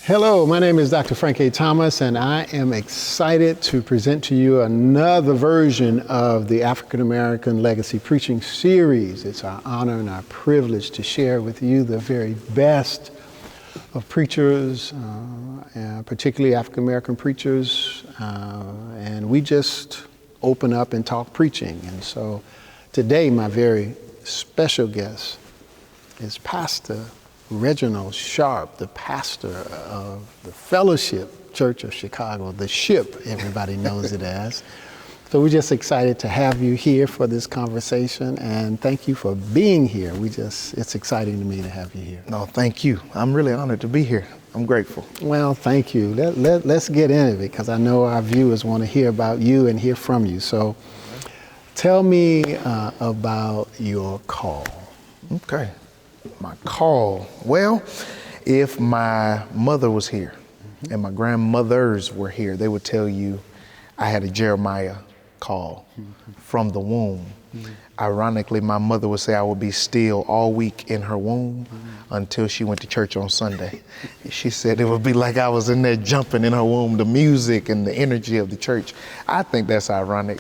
Hello, my name is Dr. Frank A. Thomas, and I am excited to present to you another version of the African American Legacy Preaching Series. It's our honor and our privilege to share with you the very best of preachers, and particularly African American preachers, and we just open up and talk preaching. And so today my very special guest is Pastor Reginald Sharpe, the pastor of the Fellowship Church of Chicago, the SHIP, everybody knows it as. So we're just excited to have you here for this conversation, and thank you for being here. It's exciting to me to have you here. No, thank you. I'm really honored to be here. I'm grateful. Well, thank you. Let's get in it, because I know our viewers want to hear about you and hear from you. So tell me about your call. Okay. My call. Well, if my mother was here and my grandmothers were here, they would tell you I had a Jeremiah call from the womb. Ironically, my mother would say I would be still all week in her womb until she went to church on Sunday. She said it would be like I was in there jumping in her womb, the music and the energy of the church. I think that's ironic.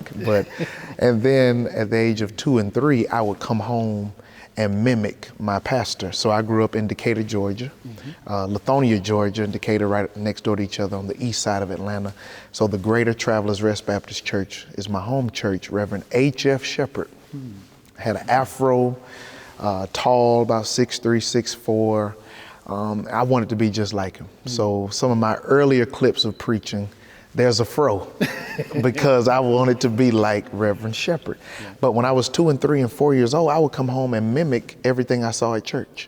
And then at the age of 2 and 3, I would come home and mimic my pastor. So I grew up in Decatur, Georgia, Lithonia, Georgia, and Decatur right next door to each other on the east side of Atlanta. So the Greater Travelers Rest Baptist Church is my home church. Reverend H.F. Shepherd had an afro, tall, about 6'3", 6'4". I wanted to be just like him. So some of my earlier clips of preaching, there's a fro because I wanted to be like Reverend Shepherd. But when I was 2 and 3 and 4 years old, I would come home and mimic everything I saw at church.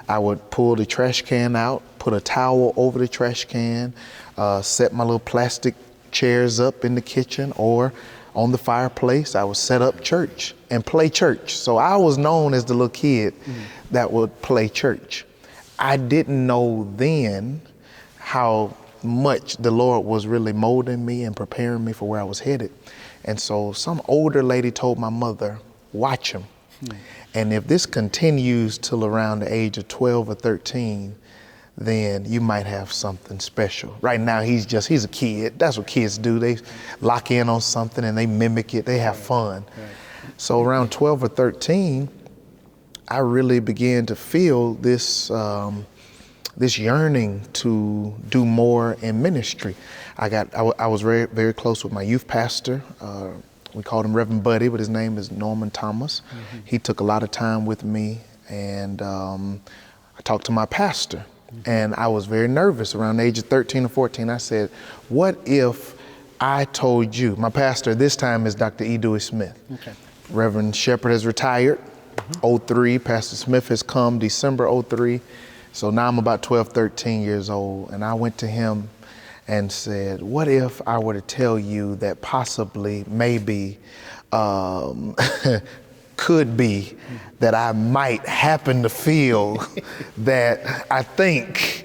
I would pull the trash can out, put a towel over the trash can, set my little plastic chairs up in the kitchen or on the fireplace. I would set up church and play church. So I was known as the little kid that would play church. I didn't know then how much the Lord was really molding me and preparing me for where I was headed. And so some older lady told my mother, watch him. And if this continues till around the age of 12 or 13, then you might have something special. Right now, he's a kid. That's what kids do. They lock in on something and they mimic it. They have fun. So around 12 or 13, I really began to feel this yearning to do more in ministry. I was very, very close with my youth pastor. We called him Reverend Buddy, but his name is Norman Thomas. He took a lot of time with me, and I talked to my pastor. And I was very nervous around the age of 13 or 14. I said, what if I told you, my pastor this time is Dr. Edo Smith. Reverend Shepherd has retired, 03. Pastor Smith has come December 03. So now I'm about 12, 13 years old, and I went to him and said, what if I were to tell you that possibly, maybe, could be that I might happen to feel that I think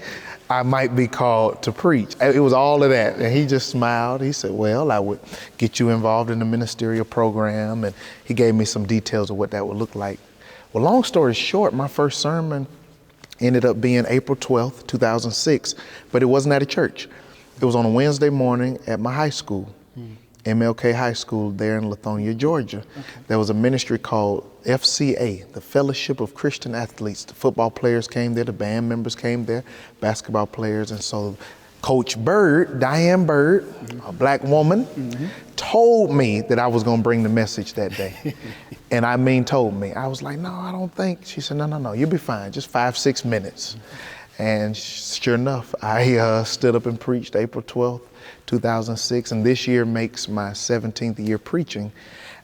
I might be called to preach. It was all of that. And he just smiled. He said, well, I would get you involved in the ministerial program. And he gave me some details of what that would look like. Well, long story short, my first sermon ended up being April 12th, 2006, but it wasn't at a church. It was on a Wednesday morning at my high school, MLK High School there in Lithonia, Georgia. There was a ministry called FCA, the Fellowship of Christian Athletes. The football players came there, the band members came there, basketball players, and so Coach Bird, Diane Bird, a black woman, told me that I was gonna bring the message that day. And I mean told me. I was like, no, I don't think. She said, no, you'll be fine, just 5-6 minutes. And sure enough, I stood up and preached April 12th, 2006, and this year makes my 17th year preaching.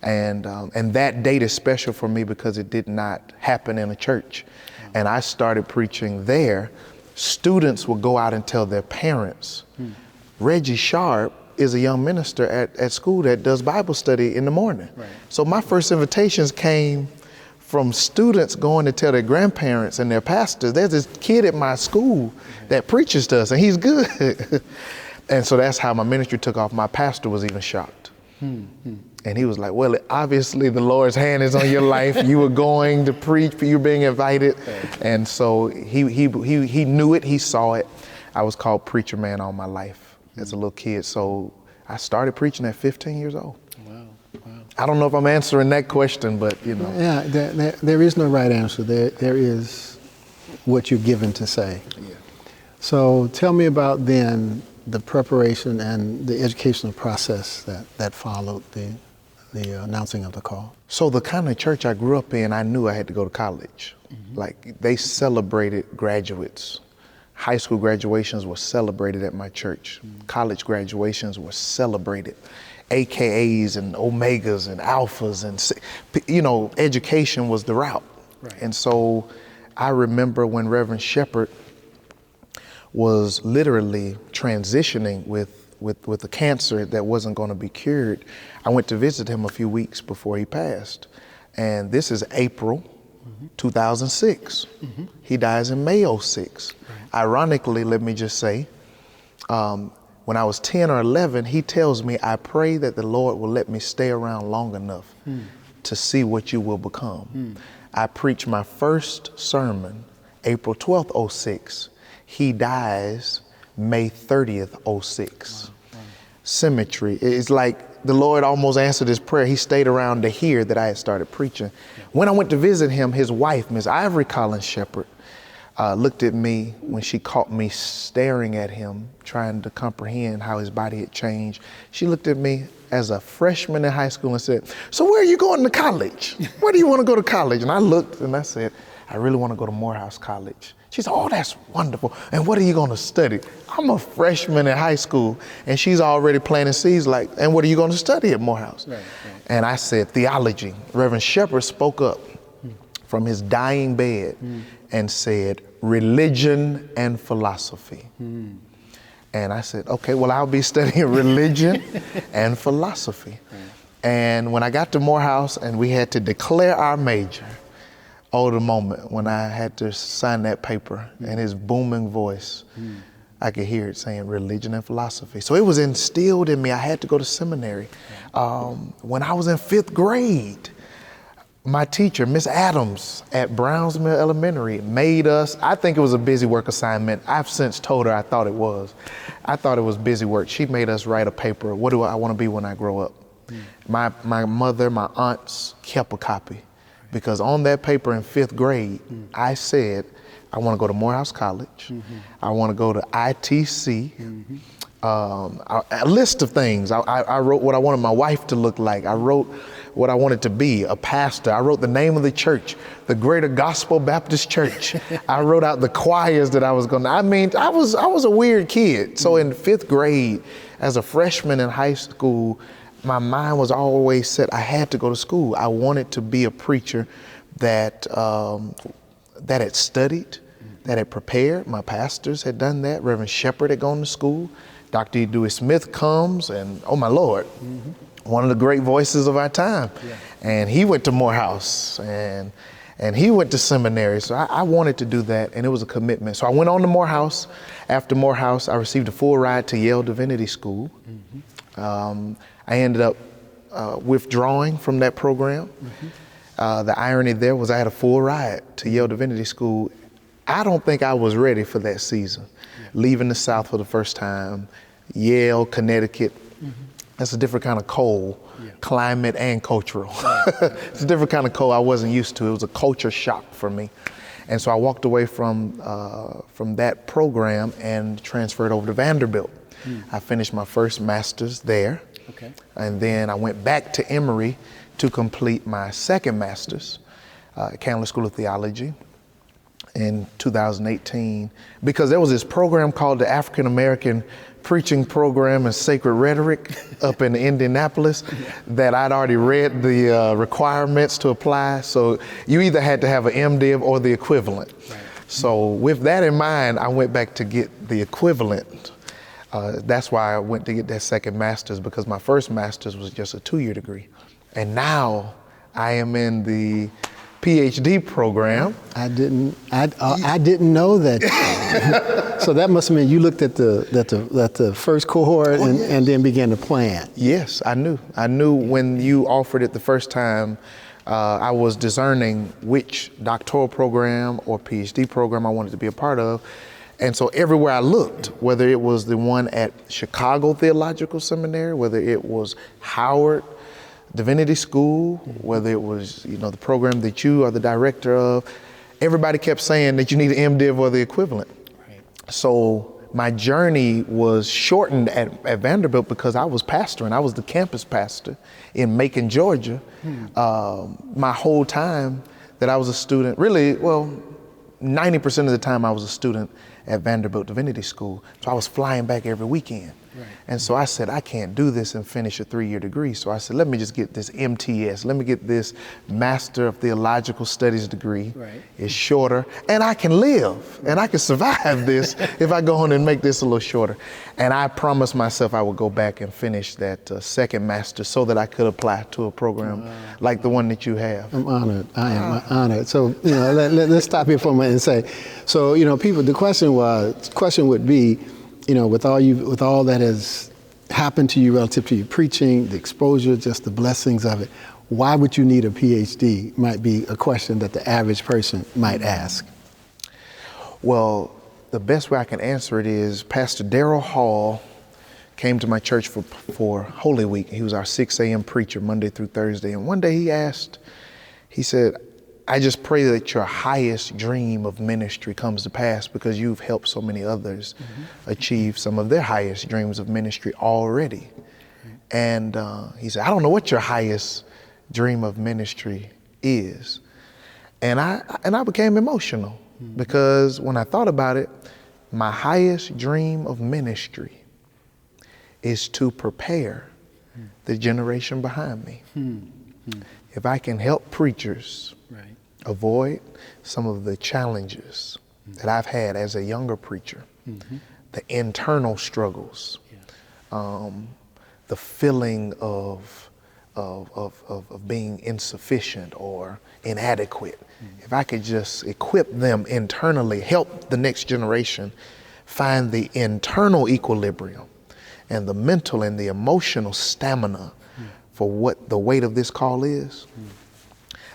And that date is special for me because it did not happen in a church. And I started preaching there. Students will go out and tell their parents. Reggie Sharpe is a young minister at school that does Bible study in the morning. So my first invitations came from students going to tell their grandparents and their pastors, there's this kid at my school that preaches to us and he's good. And so that's how my ministry took off. My pastor was even shocked. And he was like, well, obviously the Lord's hand is on your life. You were going to preach, you were being invited. And so he knew it, he saw it. I was called preacher man all my life as a little kid. So I started preaching at 15 years old. Wow. I don't know if I'm answering that question, but you know. Yeah, there is no right answer. There is what you're given to say. Yeah. So tell me about then the preparation and the educational process that followed the announcing of the call. So the kind of church I grew up in, I knew I had to go to college. Like they celebrated graduates. High school graduations were celebrated at my church. College graduations were celebrated. AKAs and Omegas and Alphas and, you know, education was the route. Right. And so I remember when Reverend Sharpe was literally transitioning with a cancer that wasn't going to be cured, I went to visit him a few weeks before he passed. And this is April 2006. He dies in May 06. Right. Ironically, let me just say, when I was 10 or 11, he tells me, I pray that the Lord will let me stay around long enough to see what you will become. I preached my first sermon, April 12th, 06. He dies May 30th, 06. Wow. Symmetry. It's like the Lord almost answered his prayer. He stayed around to hear that I had started preaching. Yeah. When I went to visit him, his wife, Miss Ivory Collins Shepherd, looked at me when she caught me staring at him, trying to comprehend how his body had changed. She looked at me as a freshman in high school and said, so where are you going to college? Where do you want to go to college? And I looked and I said, I really want to go to Morehouse College. She said, oh, that's wonderful. And what are you going to study? I'm a freshman in high school, and she's already planting seeds like, and what are you going to study at Morehouse? Right. And I said, theology. Reverend Sharpe spoke up from his dying bed and said, religion and philosophy. And I said, okay, well, I'll be studying religion and philosophy. And when I got to Morehouse and we had to declare our major, oh, the moment when I had to sign that paper and his booming voice, I could hear it saying religion and philosophy. So it was instilled in me. I had to go to seminary. When I was in 5th grade, my teacher, Miss Adams at Brownsmill Elementary, made us, I think it was a busy work assignment. I've since told her I thought it was. I thought it was busy work. She made us write a paper. What do I want to be when I grow up? My mother, my aunts kept a copy because on that paper in 5th grade, I said, I want to go to Morehouse College. I want to go to ITC. A list of things. I wrote what I wanted my wife to look like. I wrote what I wanted to be, a pastor. I wrote the name of the church, the Greater Gospel Baptist Church. I wrote out the choirs that I was going to, I mean, I was a weird kid. So in 5th grade, as a freshman in high school, my mind was always set, I had to go to school. I wanted to be a preacher that had studied, that had prepared. My pastors had done that. Reverend Sharpe had gone to school. Dr. Edo Smith comes and, oh my Lord, one of the great voices of our time. And he went to Morehouse and he went to seminary. So I wanted to do that, and it was a commitment. So I went on to Morehouse. After Morehouse, I received a full ride to Yale Divinity School. I ended up withdrawing from that program. The irony there was I had a full ride to Yale Divinity School. I don't think I was ready for that season. Leaving the South for the first time, Yale, Connecticut, that's a different kind of cold, climate and cultural. It's a different kind of cold I wasn't used to. It was a culture shock for me. And so I walked away from that program and transferred over to Vanderbilt. I finished my first master's there. And then I went back to Emory to complete my second master's at Candler School of Theology in 2018, because there was this program called the African American Preaching Program and Sacred Rhetoric up in Indianapolis that I'd already read the requirements to apply. So you either had to have an MDiv or the equivalent. So with that in mind, I went back to get the equivalent. That's why I went to get that second master's, because my first master's was just a 2-year degree. And now I am in the PhD program. I didn't know that. So that must have meant you looked at the first cohort and then began to plan. Yes, I knew. I knew when you offered it the first time. I was discerning which doctoral program or PhD program I wanted to be a part of. And so everywhere I looked, whether it was the one at Chicago Theological Seminary, whether it was Howard Divinity School, whether it was, the program that you are the director of, everybody kept saying that you need an MDiv or the equivalent. Right. So my journey was shortened at Vanderbilt because I was pastoring. I was the campus pastor in Macon, Georgia. My whole time that I was a student, really, 90% of the time I was a student at Vanderbilt Divinity School. So I was flying back every weekend. Right. And so I said, I can't do this and finish a 3-year degree. So I said, let me just get this MTS. Let me get this Master of Theological Studies degree. Right. It's shorter, and I can live, and I can survive this if I go on and make this a little shorter. And I promised myself I would go back and finish that second master so that I could apply to a program like the one that you have. I'm honored. I am honored. So, let's stop here for a minute and say, so, people, the question would be, with all that has happened to you relative to your preaching, the exposure, just the blessings of it, why would you need a PhD? Might be a question that the average person might ask. Well, the best way I can answer it is Pastor Darrell Hall came to my church for Holy Week. He was our 6 a.m. preacher Monday through Thursday. And one day he said, I just pray that your highest dream of ministry comes to pass because you've helped so many others achieve some of their highest dreams of ministry already. And he said, I don't know what your highest dream of ministry is. And I became emotional because when I thought about it, my highest dream of ministry is to prepare the generation behind me. If I can help preachers avoid some of the challenges that I've had as a younger preacher, the internal struggles, the feeling of being insufficient or inadequate. If I could just equip them internally, help the next generation find the internal equilibrium and the mental and the emotional stamina for what the weight of this call is,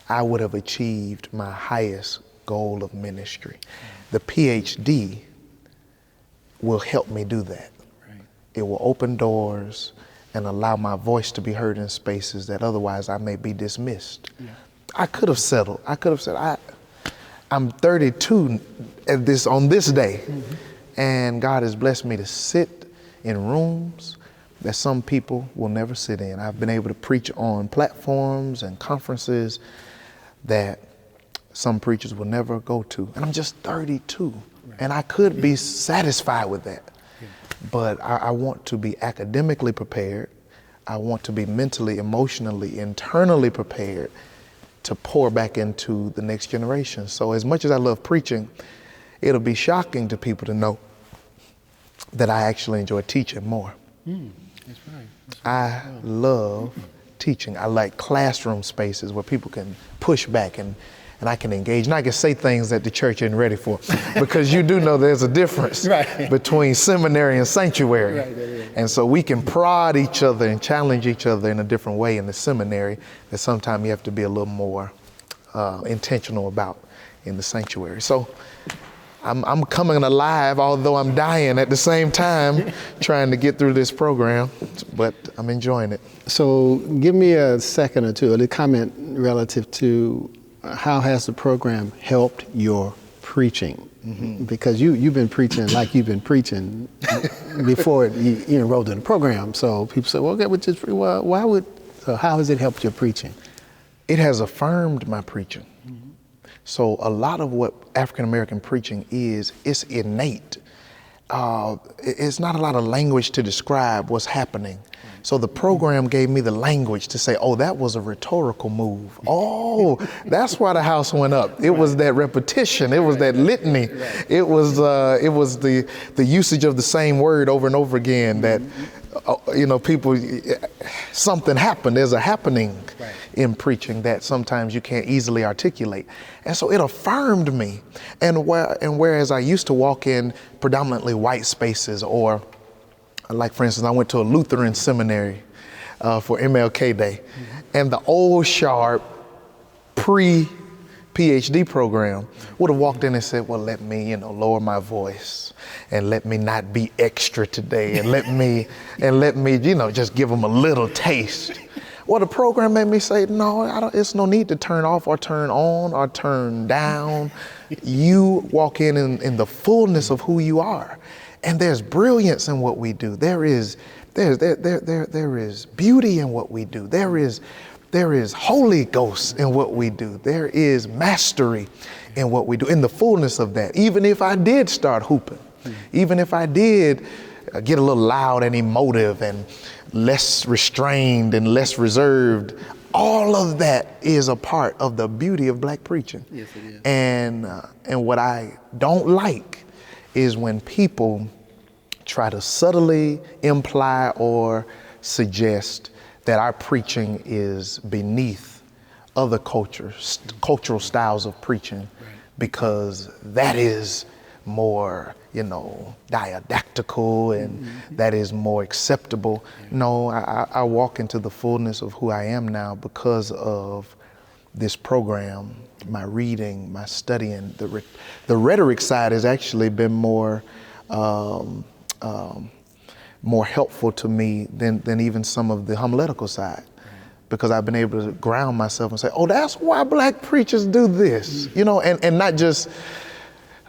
I would have achieved my highest goal of ministry. The PhD will help me do that. Right. It will open doors and allow my voice to be heard in spaces that otherwise I may be dismissed. Yeah. I could have settled. I could have said, I'm 32 on this day, and God has blessed me to sit in rooms that some people will never sit in. I've been able to preach on platforms and conferences that some preachers will never go to. And I'm just 32. Right. And I could be satisfied with that. Yeah. But I want to be academically prepared. I want to be mentally, emotionally, internally prepared to pour back into the next generation. So as much as I love preaching, it'll be shocking to people to know that I actually enjoy teaching more. That's right. I love teaching. I like classroom spaces where people can push back and I can engage. And I can say things that the church isn't ready for because you do know there's a difference between seminary and sanctuary. Right. And so we can prod each other and challenge each other in a different way in the seminary that sometimes you have to be a little more intentional about in the sanctuary. So I'm coming alive, although I'm dying at the same time, trying to get through this program, but I'm enjoying it. So give me a second or two, a comment relative to how has the program helped your preaching? Because you've been preaching like you've been preaching before you enrolled in the program. So people say, well, how has it helped your preaching? It has affirmed my preaching. So a lot of what African-American preaching is, it's innate. It's not a lot of language to describe what's happening. So the program gave me the language to say, oh, that was a rhetorical move. Oh, that's why the house went up. It was that repetition. It was that litany. It was the usage of the same word over and over again that, people, something happened. There's a happening in preaching that sometimes you can't easily articulate. And so it affirmed me. And whereas I used to walk in predominantly white spaces, or like, for instance, I went to a Lutheran seminary for MLK Day, and the old sharp PhD program, would have walked in and said, well, let me, lower my voice and let me not be extra today and let me, just give them a little taste. Well, the program made me say, no, it's no need to turn off or turn on or turn down. You walk in the fullness of who you are. And there's brilliance in what we do. There is beauty in what we do. There is Holy Ghost in what we do. There is mastery in what we do, in the fullness of that. Even if I did start hooping, even if I did get a little loud and emotive and less restrained and less reserved, all of that is a part of the beauty of black preaching. Yes, it is. And what I don't like is when people try to subtly imply or suggest that our preaching is beneath other cultural styles of preaching, because that is more, didactical and that is more acceptable. No, I walk into the fullness of who I am now because of this program, my reading, my studying. The rhetoric side has actually been more helpful to me than even some of the homiletical side, because I've been able to ground myself and say, oh, that's why black preachers do this, and not just,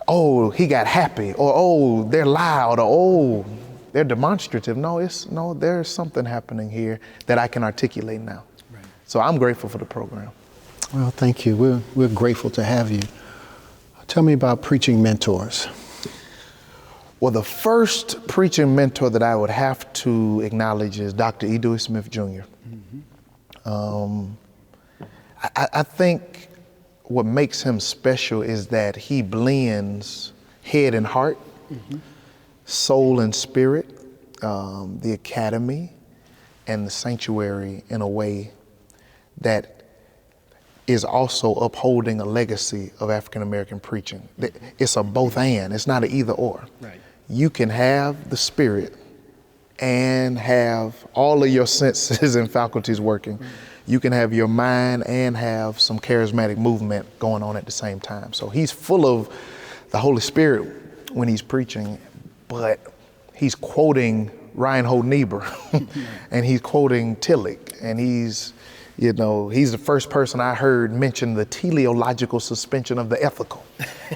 oh, he got happy, or oh, they're loud, or oh, they're demonstrative. No, there's something happening here that I can articulate now. Right. So I'm grateful for the program. Well, thank you. We're grateful to have you. Tell me about preaching mentors. Well, the first preaching mentor that I would have to acknowledge is Dr. Edo Smith Jr. I think what makes him special is that he blends head and heart, soul and spirit, the academy and the sanctuary in a way that is also upholding a legacy of African-American preaching. It's a both and, it's not an either or. Right. You can have the spirit and have all of your senses and faculties working. You can have your mind and have some charismatic movement going on at the same time. So he's full of the Holy Spirit when he's preaching, but he's quoting Reinhold Niebuhr and he's quoting Tillich, and he's the first person I heard mention the teleological suspension of the ethical.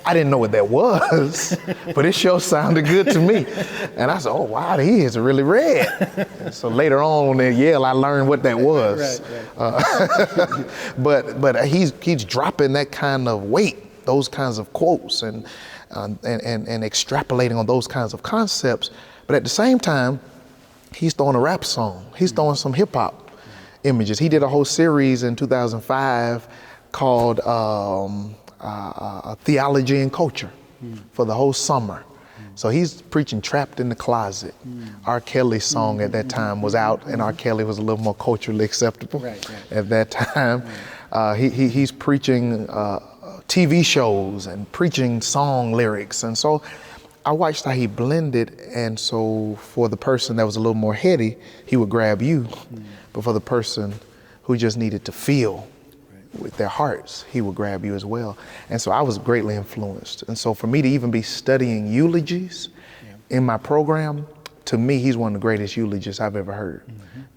I didn't know what that was, but it sure sounded good to me. And I said, oh, wow, he is really read. And so later on at Yale, I learned what that was. Right. But he's dropping that kind of weight, those kinds of quotes, and extrapolating on those kinds of concepts. But at the same time, he's throwing a rap song. He's throwing some hip hop images. He did a whole series in 2005 called Theology and Culture for the whole summer. So he's preaching Trapped in the Closet. R. Kelly's song at that time was out, and R. Kelly was a little more culturally acceptable at that time. He's preaching TV shows and preaching song lyrics. And so I watched how he blended, and so for the person that was a little more heady, he would grab you. But for the person who just needed to feel with their hearts, he would grab you as well. And so I was greatly influenced. And so for me to even be studying eulogies in my program, to me, he's one of the greatest eulogists I've ever heard.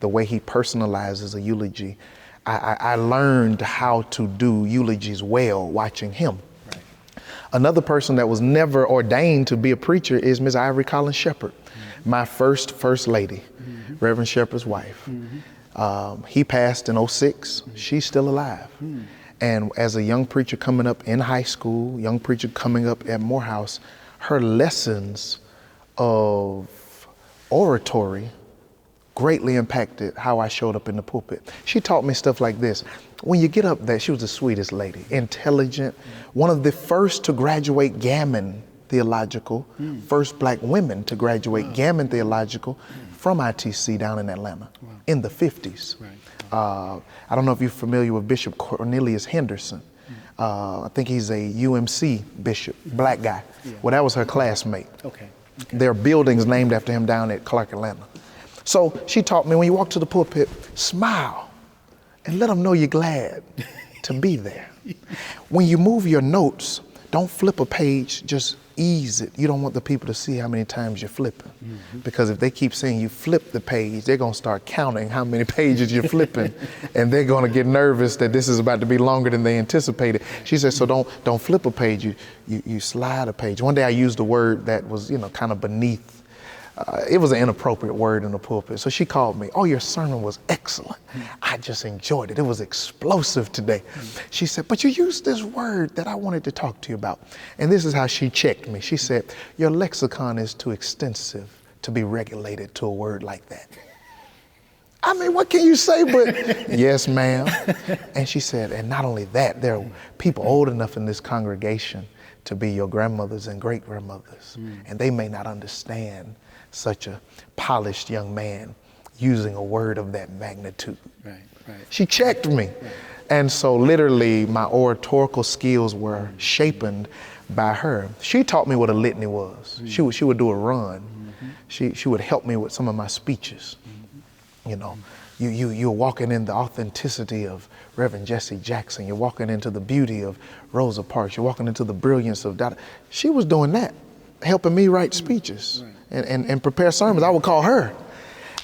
The way he personalizes a eulogy. I learned how to do eulogies well watching him. Another person that was never ordained to be a preacher is Ms. Ivory Collins Shepherd, my first lady, Reverend Sharpes' wife. He passed in 2006. She's still alive. And as a young preacher coming up in high school, young preacher coming up at Morehouse, her lessons of oratory greatly impacted how I showed up in the pulpit. She taught me stuff like this. When you get up there, she was the sweetest lady, intelligent, one of the first to graduate Gammon Theological, first black women to graduate Gammon Theological from ITC down in Atlanta in the 50s. I don't know if you're familiar with Bishop Cornelius Henderson. I think he's a UMC bishop, black guy. Well, that was her classmate. There are buildings named after him down at Clark, Atlanta. So she taught me, when you walk to the pulpit, smile and let them know you're glad. to be there. When you move your notes, don't flip a page, just ease it. You don't want the people to see how many times you're flipping. Because if they keep saying you flip the page, they're gonna start counting how many pages you're flipping, and they're gonna get nervous that this is about to be longer than they anticipated. She said, so don't flip a page, you slide a page. One day I used a word that was, kind of beneath. It was an inappropriate word in the pulpit. So she called me, oh, your sermon was excellent. I just enjoyed it. It was explosive today. She said, but you used this word that I wanted to talk to you about. And this is how she checked me. She said, your lexicon is too extensive to be regulated to a word like that. I mean, what can you say but, yes, ma'am. And she said, and not only that, there are people old enough in this congregation to be your grandmothers and great grandmothers. And they may not understand such a polished young man using a word of that magnitude. Right. She checked me. Right. And so literally my oratorical skills were shapen by her. She taught me what a litany was. She would do a run. She would help me with some of my speeches. You're walking in the authenticity of Reverend Jesse Jackson. You're walking into the beauty of Rosa Parks. You're walking into the brilliance of Dada. She was doing that, helping me write speeches and prepare sermons. I would call her.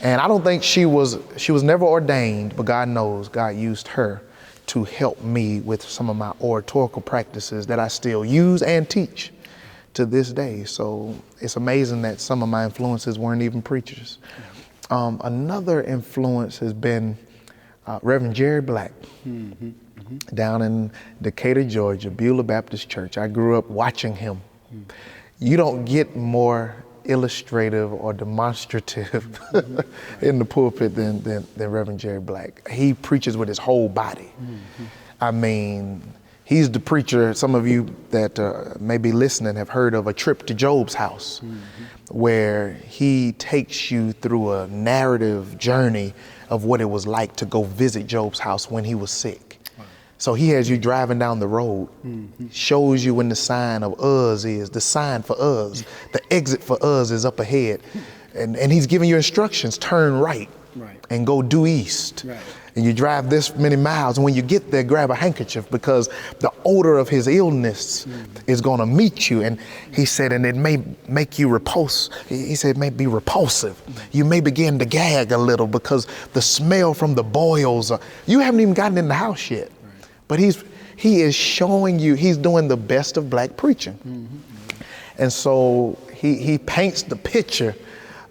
And I don't think she was never ordained, but God knows God used her to help me with some of my oratorical practices that I still use and teach to this day. So it's amazing that some of my influences weren't even preachers. Another influence has been Reverend Jerry Black down in Decatur, Georgia, Beulah Baptist Church. I grew up watching him. You don't get more illustrative or demonstrative in the pulpit than Reverend Jerry Black. He preaches with his whole body. I mean, he's the preacher, some of you that may be listening have heard of A Trip to Job's House, where he takes you through a narrative journey of what it was like to go visit Job's house when he was sick. So he has you driving down the road, shows you when the sign of Uz is, the sign for Uz, the exit for Uz is up ahead. And he's giving you instructions, turn right and go due east. And you drive this many miles, and when you get there, grab a handkerchief, because the odor of his illness is gonna meet you. And he said, and it may make you repulse. He said it may be repulsive. You may begin to gag a little because the smell from the boils, you haven't even gotten in the house yet. But he is showing you, he's doing the best of black preaching. And so he paints the picture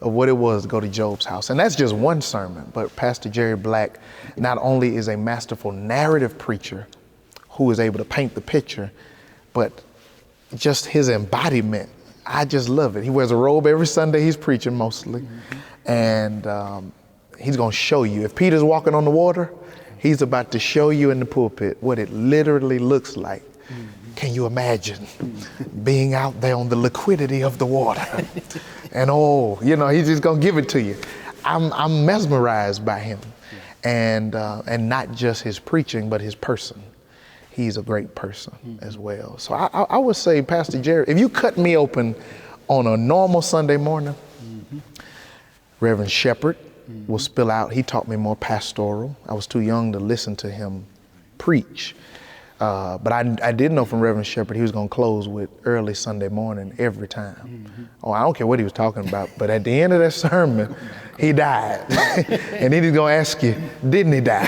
of what it was to go to Job's house. And that's just one sermon, but Pastor Jerry Black not only is a masterful narrative preacher who is able to paint the picture, but just his embodiment, I just love it. He wears a robe every Sunday he's preaching mostly. And he's gonna show you. If Peter's walking on the water, he's about to show you in the pulpit what it literally looks like. Can you imagine being out there on the liquidity of the water? And he's just gonna give it to you. I'm mesmerized by him, and not just his preaching, but his person. He's a great person as well. So I would say, Pastor Jerry, if you cut me open on a normal Sunday morning, Reverend Sharpe will spill out. He taught me more pastoral. I was too young to listen to him preach. But I did know from Reverend Sharpe he was going to close with early Sunday morning every time. Oh, I don't care what he was talking about, but at the end of that sermon, he died. And then he's going to ask you, didn't he die?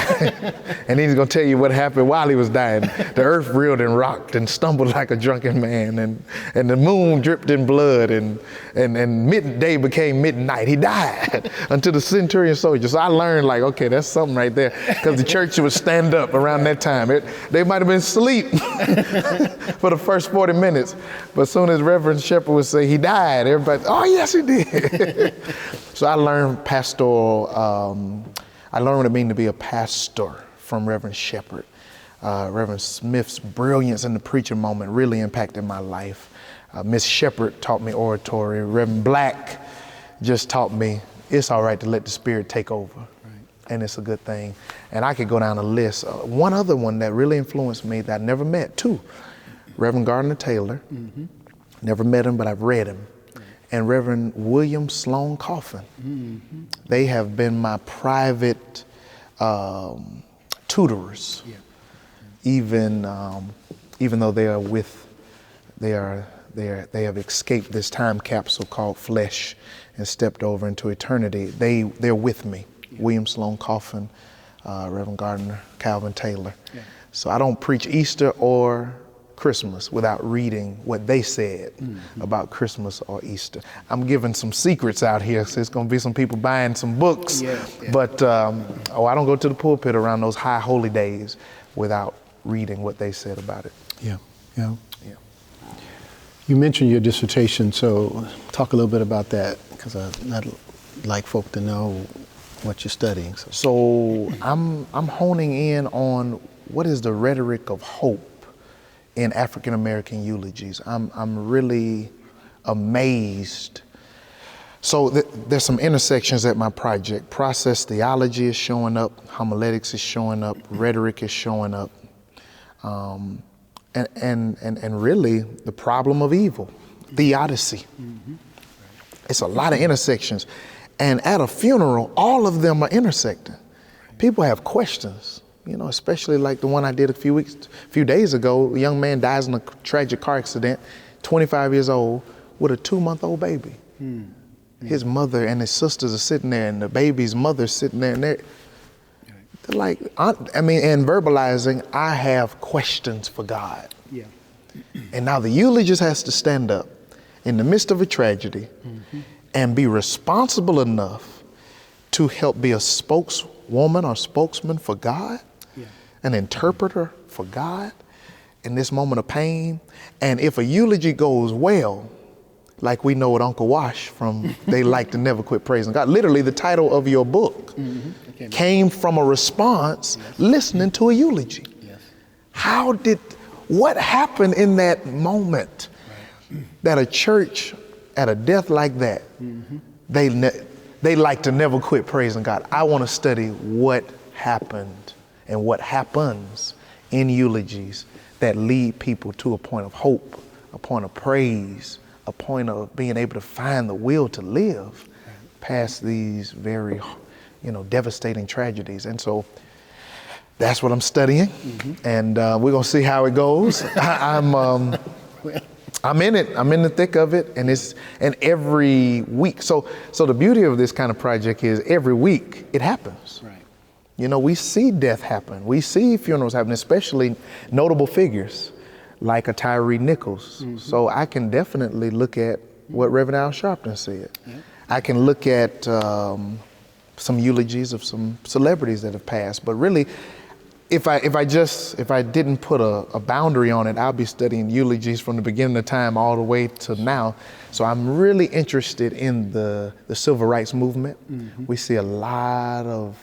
And then he's going to tell you what happened while he was dying. The earth reeled and rocked and stumbled like a drunken man, and the moon dripped in blood, and midday became midnight. He died unto the centurion soldier. So I learned, like, okay, that's something right there, because the church would stand up around that time. They might have been asleep for the first 40 minutes, but as soon as Reverend Sharpe would say he died, everybody, oh yes he did. So I learned pastoral, I learned what it means to be a pastor from Reverend Sharpe. Reverend Smith's brilliance in the preaching moment really impacted my life. Miss Sharpe taught me oratory. Reverend Black just taught me it's all right to let the Spirit take over. And it's a good thing. And I could go down a list. One other one that really influenced me that I never met, too. Reverend Gardner Taylor. Never met him, but I've read him. And Reverend William Sloan Coffin. They have been my private tutors. even though they have escaped this time capsule called flesh and stepped over into eternity, they're with me. Yeah. William Sloane Coffin, Reverend Gardner, Calvin Taylor. Yeah. So I don't preach Easter or Christmas without reading what they said about Christmas or Easter. I'm giving some secrets out here, so it's going to be some people buying some books. Yeah. But I don't go to the pulpit around those high holy days without reading what they said about it. Yeah. You mentioned your dissertation, so talk a little bit about that, because I'd like folk to know what you're studying. So I'm honing in on what is the rhetoric of hope in African American eulogies. I'm really amazed. So there's some intersections at my project. Process theology is showing up, homiletics is showing up, rhetoric is showing up, and really the problem of evil, theodicy. It's a lot of intersections. And at a funeral, all of them are intersecting. People have questions. Especially like the one I did a few days ago. A young man dies in a tragic car accident, 25 years old, with a 2-month-old baby. His mother and his sisters are sitting there, and the baby's mother's sitting there, and they're like, and verbalizing, I have questions for God. Yeah. And now the eulogist has to stand up in the midst of a tragedy and be responsible enough to help be a spokeswoman or spokesman for God. An interpreter for God in this moment of pain. And if a eulogy goes well, like we know with Uncle Wash from They Like to Never Quit Praising God, literally the title of your book came from a response listening to a eulogy. Yes. What happened in that moment that a church at a death like that, they like to never quit praising God? I want to study what happened and what happens in eulogies that lead people to a point of hope, a point of praise, a point of being able to find the will to live past these very, devastating tragedies. And so that's what I'm studying, and we're gonna see how it goes. I'm in it. I'm in the thick of it, and every week. So the beauty of this kind of project is every week it happens. Right. We see death happen. We see funerals happen, especially notable figures like a Tyree Nichols. So I can definitely look at what Reverend Al Sharpton said. I can look at some eulogies of some celebrities that have passed. But really, if I didn't put a boundary on it, I'll be studying eulogies from the beginning of time all the way to now. So I'm really interested in the civil rights movement. We see a lot of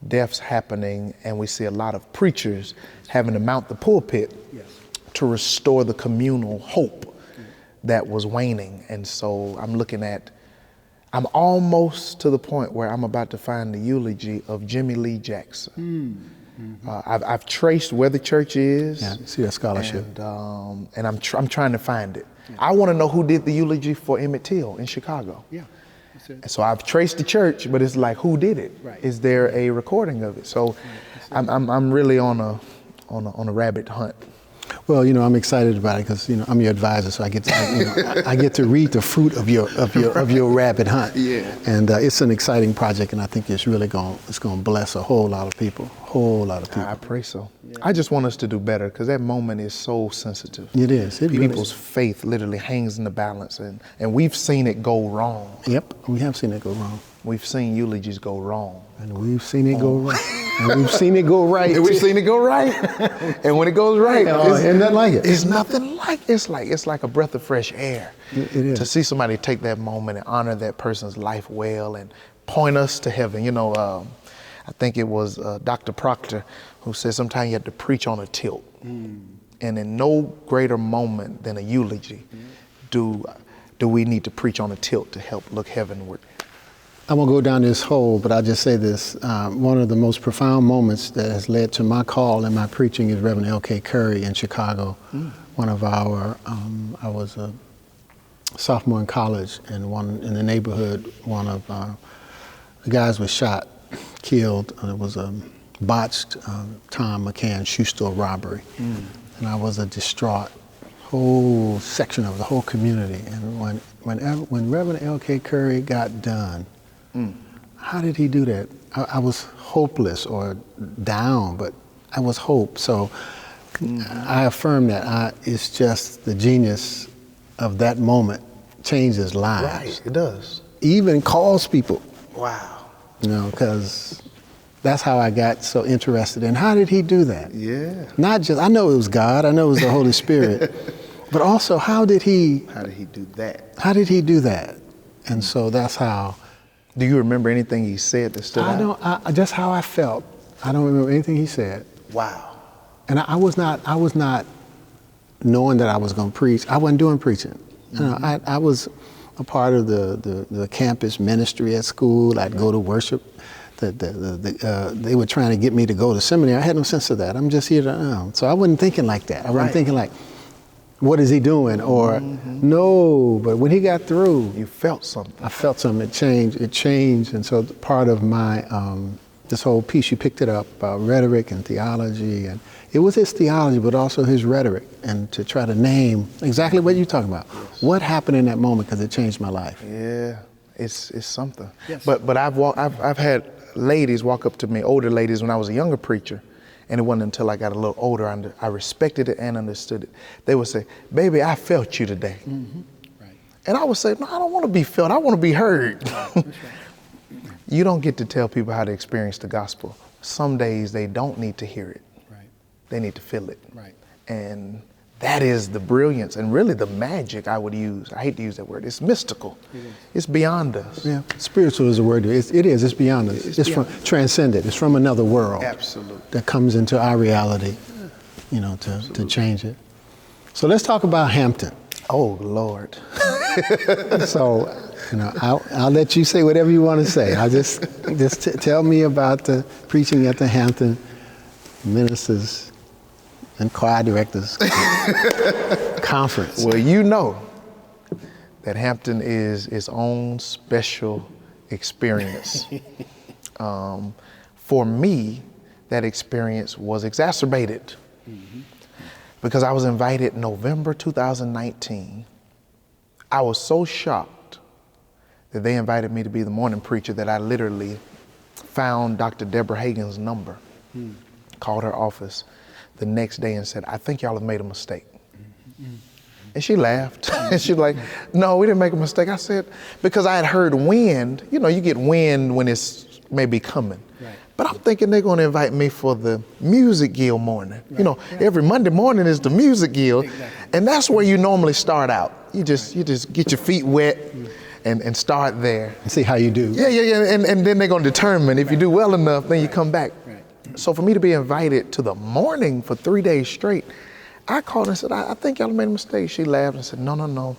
deaths happening, and we see a lot of preachers having to mount the pulpit to restore the communal hope that was waning. And so I'm almost to the point where I'm about to find the eulogy of Jimmy Lee Jackson. I've traced where the church is. Yeah, see that scholarship. And I'm trying to find it. I want to know who did the eulogy for Emmett Till in Chicago. Yeah. And so I've traced the church, but it's like, who did it? Right. Is there a recording of it? So I'm really on a rabbit hunt. Well, I'm excited about it because I'm your advisor, so I get to I get to read the fruit of your rabbit hunt. Yeah. And it's an exciting project, and I think it's really going to bless a whole lot of people. I pray so. Yeah. I just want us to do better because that moment is so sensitive. It is. People's faith literally hangs in the balance, and we've seen it go wrong. Yep, we have seen it go wrong. We've seen eulogies go wrong. And we've seen it go right. And we've seen it go right. And we've seen it go right. And when it goes right, it's nothing like it. It's nothing like it. It's like a breath of fresh air. It is. To see somebody take that moment and honor that person's life well and point us to heaven. I think it was Dr. Proctor who said sometimes you have to preach on a tilt. And in no greater moment than a eulogy do we need to preach on a tilt to help look heavenward. I won't go down this hole, but I'll just say this. One of the most profound moments that has led to my call in my preaching is Rev LK Curry in Chicago. One of I was a sophomore in college, and in the neighborhood, one of the guys was shot, killed. It was a botched Tom McCann's shoe store robbery. And I was a distraught whole section of the whole community. And when Reverend LK Curry got done, how did he do that? I was hopeless or down, but I was hope. So I affirm that it's just the genius of that moment changes lives. Right, it does. Even calls people. Wow. You know, because that's how I got so interested in how did he do that? Yeah. Not just, I know it was God, I know it was the Holy Spirit, but also how did he do that? How did he do that? And so that's how. Do you remember anything he said that stood out? Just how I felt. I don't remember anything he said. Wow. And I was not knowing that I was going to preach. I wasn't doing preaching. You know, I was a part of the campus ministry at school. I'd go to worship. They were trying to get me to go to seminary. I had no sense of that. I'm just here to, so I wasn't thinking like that. I wasn't thinking like, what is he doing? Or no, but when he got through. You felt something. I felt something, it changed. And so part of my, this whole piece, you picked it up, rhetoric and theology, and it was his theology, but also his rhetoric, and to try to name exactly what you're talking about. Yes. What happened in that moment, because it changed my life. Yeah, it's something. Yes. But I've had ladies walk up to me, older ladies, when I was a younger preacher, and it wasn't until I got a little older I respected it and understood it. They would say, "Baby, I felt you today." Right. And I would say, "No, I don't want to be felt. I want to be heard." That's right. You don't get to tell people how to experience the gospel. Some days they don't need to hear it. Right. They need to feel it. Right. And that is the brilliance and really the magic I would use. I hate to use that word. It's mystical. It's beyond us. Yeah, spiritual is a word. It's beyond us. It's from transcendent. It's from another world. Absolutely. That comes into our reality, you know, to change it. So let's talk about Hampton. Oh, Lord. So, you know, I'll let you say whatever you want to say. I'll just tell me about the preaching at the Hampton Ministers and Choir Directors Conference. Well, you know that Hampton is its own special experience. For me, that experience was exacerbated because I was invited November 2019. I was so shocked that they invited me to be the morning preacher that I literally found Dr. Deborah Hagen's number, called her office the next day and said, "I think y'all have made a mistake." And she laughed. And she was like, "No, we didn't make a mistake." I said, because I had heard wind. You know, you get wind when it's maybe coming. Right. But I'm thinking they're going to invite me for the music guild morning. Right. You know, every Monday morning is the music guild. Exactly. And that's where you normally start out. You just get your feet wet and start there. And see how you do. Yeah. And then they're going to determine if you do well enough, then you come back. So for me to be invited to the morning for 3 days straight, I called and said, I think y'all made a mistake. She laughed and said, no.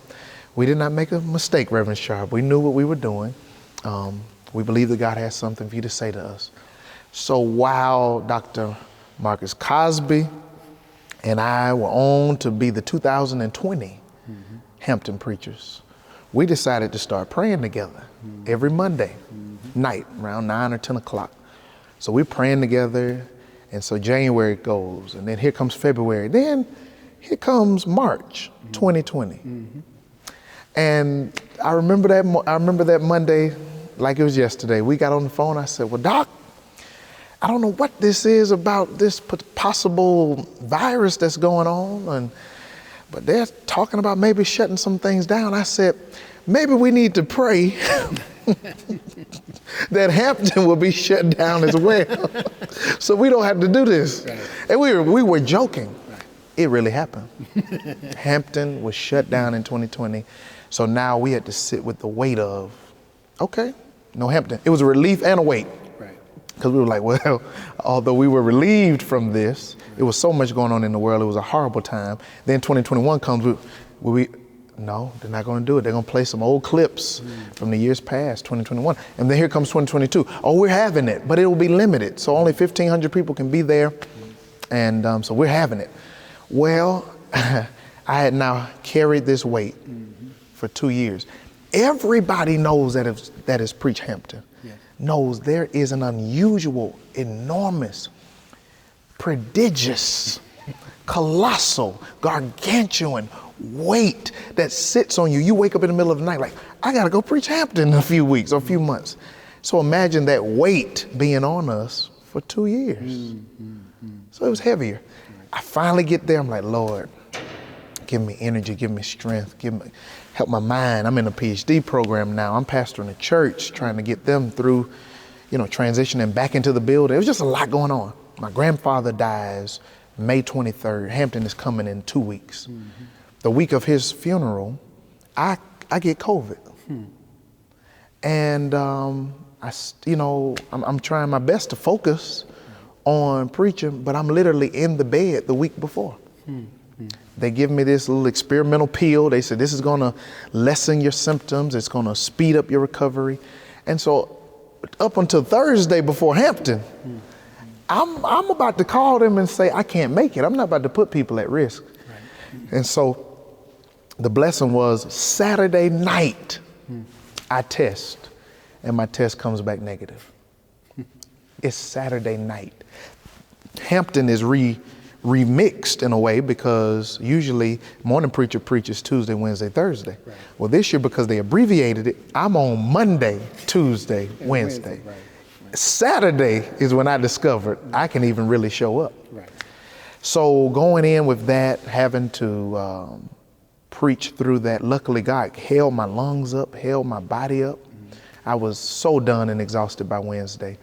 We did not make a mistake, Reverend Sharpe. We knew what we were doing. We believe that God has something for you to say to us. So while Dr. Marcus Cosby and I were on to be the 2020 Hampton preachers, we decided to start praying together every Monday night around 9 or 10 o'clock. So we're praying together, and so January goes, and then here comes February. Then here comes March 2020. And I remember that Monday like it was yesterday. We got on the phone. I said, "Well, Doc, I don't know what this is about this possible virus that's going on, but they're talking about maybe shutting some things down." I said, "Maybe we need to pray that Hampton will be shut down as well, so we don't have to do this." Right. And we were joking. Right. It really happened. Hampton was shut down in 2020, so now we had to sit with the weight of, okay, no Hampton. It was a relief and a weight. Right. Because we were like, well, although we were relieved from this, it was so much going on in the world. It was a horrible time. Then 2021 comes, no, they're not going to do it. They're going to play some old clips from the years past, 2021. And then here comes 2022. Oh, we're having it, but it will be limited. So only 1,500 people can be there. And so we're having it. Well, I had now carried this weight for 2 years. Everybody knows that has preached Hampton. Yes. knows there is an unusual, enormous, prodigious, colossal, gargantuan weight that sits on you. You wake up in the middle of the night like, I gotta go preach Hampton in a few weeks or a few months. So imagine that weight being on us for 2 years. So it was heavier. I finally get there, I'm like, Lord, give me energy, give me strength, help my mind. I'm in a PhD program now. I'm pastoring a church, trying to get them through, transitioning back into the building. It was just a lot going on. My grandfather dies May 23rd. Hampton is coming in 2 weeks. The week of his funeral, I get COVID. And I'm trying my best to focus on preaching, but I'm literally in the bed the week before. They give me this little experimental pill. They said, this is gonna lessen your symptoms. It's gonna speed up your recovery. And so up until Thursday before Hampton, I'm about to call them and say, I can't make it. I'm not about to put people at risk. And so the blessing was Saturday night, I test, and my test comes back negative. It's Saturday night. Hampton is remixed in a way because usually morning preacher preaches Tuesday, Wednesday, Thursday. Well, this year, because they abbreviated it, I'm on Monday, Tuesday, Wednesday. Saturday is when I discovered I can even really show up. So going in with that, having to preach through that, luckily God held my lungs up, held my body up. I was so done and exhausted by Wednesday,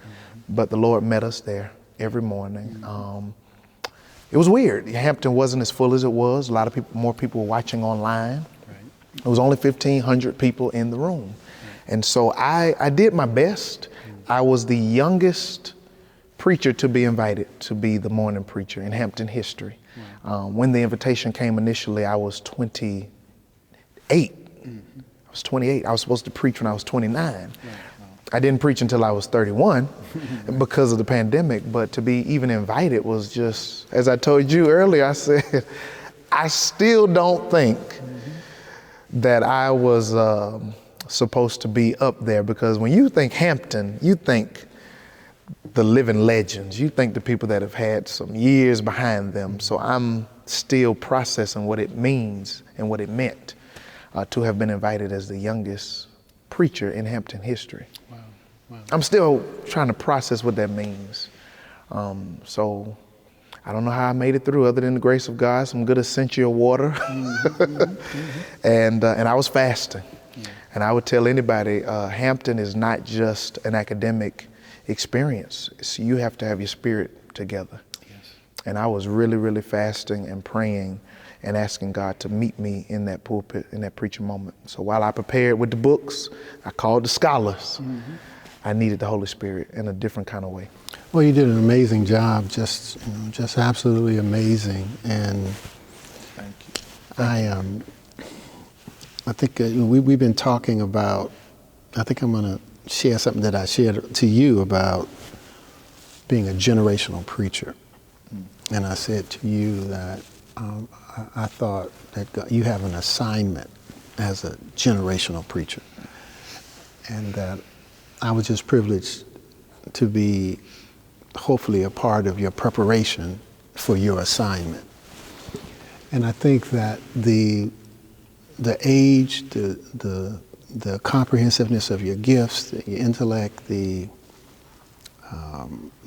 but the Lord met us there every morning. It was weird. Hampton wasn't as full as it was. A lot of more people were watching online. It was only 1,500 people in the room. And so I did my best. I was the youngest preacher to be invited to be the morning preacher in Hampton history. When the invitation came initially, I was 28. I was 28. I was supposed to preach when I was 29. I didn't preach until I was 31 because of the pandemic, but to be even invited was just, as I told you earlier, I said, I still don't think that I was supposed to be up there, because when you think Hampton, you think the living legends. You think the people that have had some years behind them. So I'm still processing what it means and what it meant to have been invited as the youngest preacher in Hampton history. Wow. I'm still trying to process what that means. So I don't know how I made it through other than the grace of God, some good essential water. And I was fasting. And I would tell anybody, Hampton is not just an academic experience. So you have to have your spirit together. And I was really, really fasting and praying and asking God to meet me in that pulpit, in that preaching moment. So while I prepared with the books, I called the scholars. I needed the Holy Spirit in a different kind of way. Well, you did an amazing job, just absolutely amazing. And Thank you. I think we've been talking about, I think I'm going to share something that I shared to you about being a generational preacher. And I said to you that I thought that God, you have an assignment as a generational preacher, and that I was just privileged to be hopefully a part of your preparation for your assignment. And I think that the age, the comprehensiveness of your gifts, your intellect, the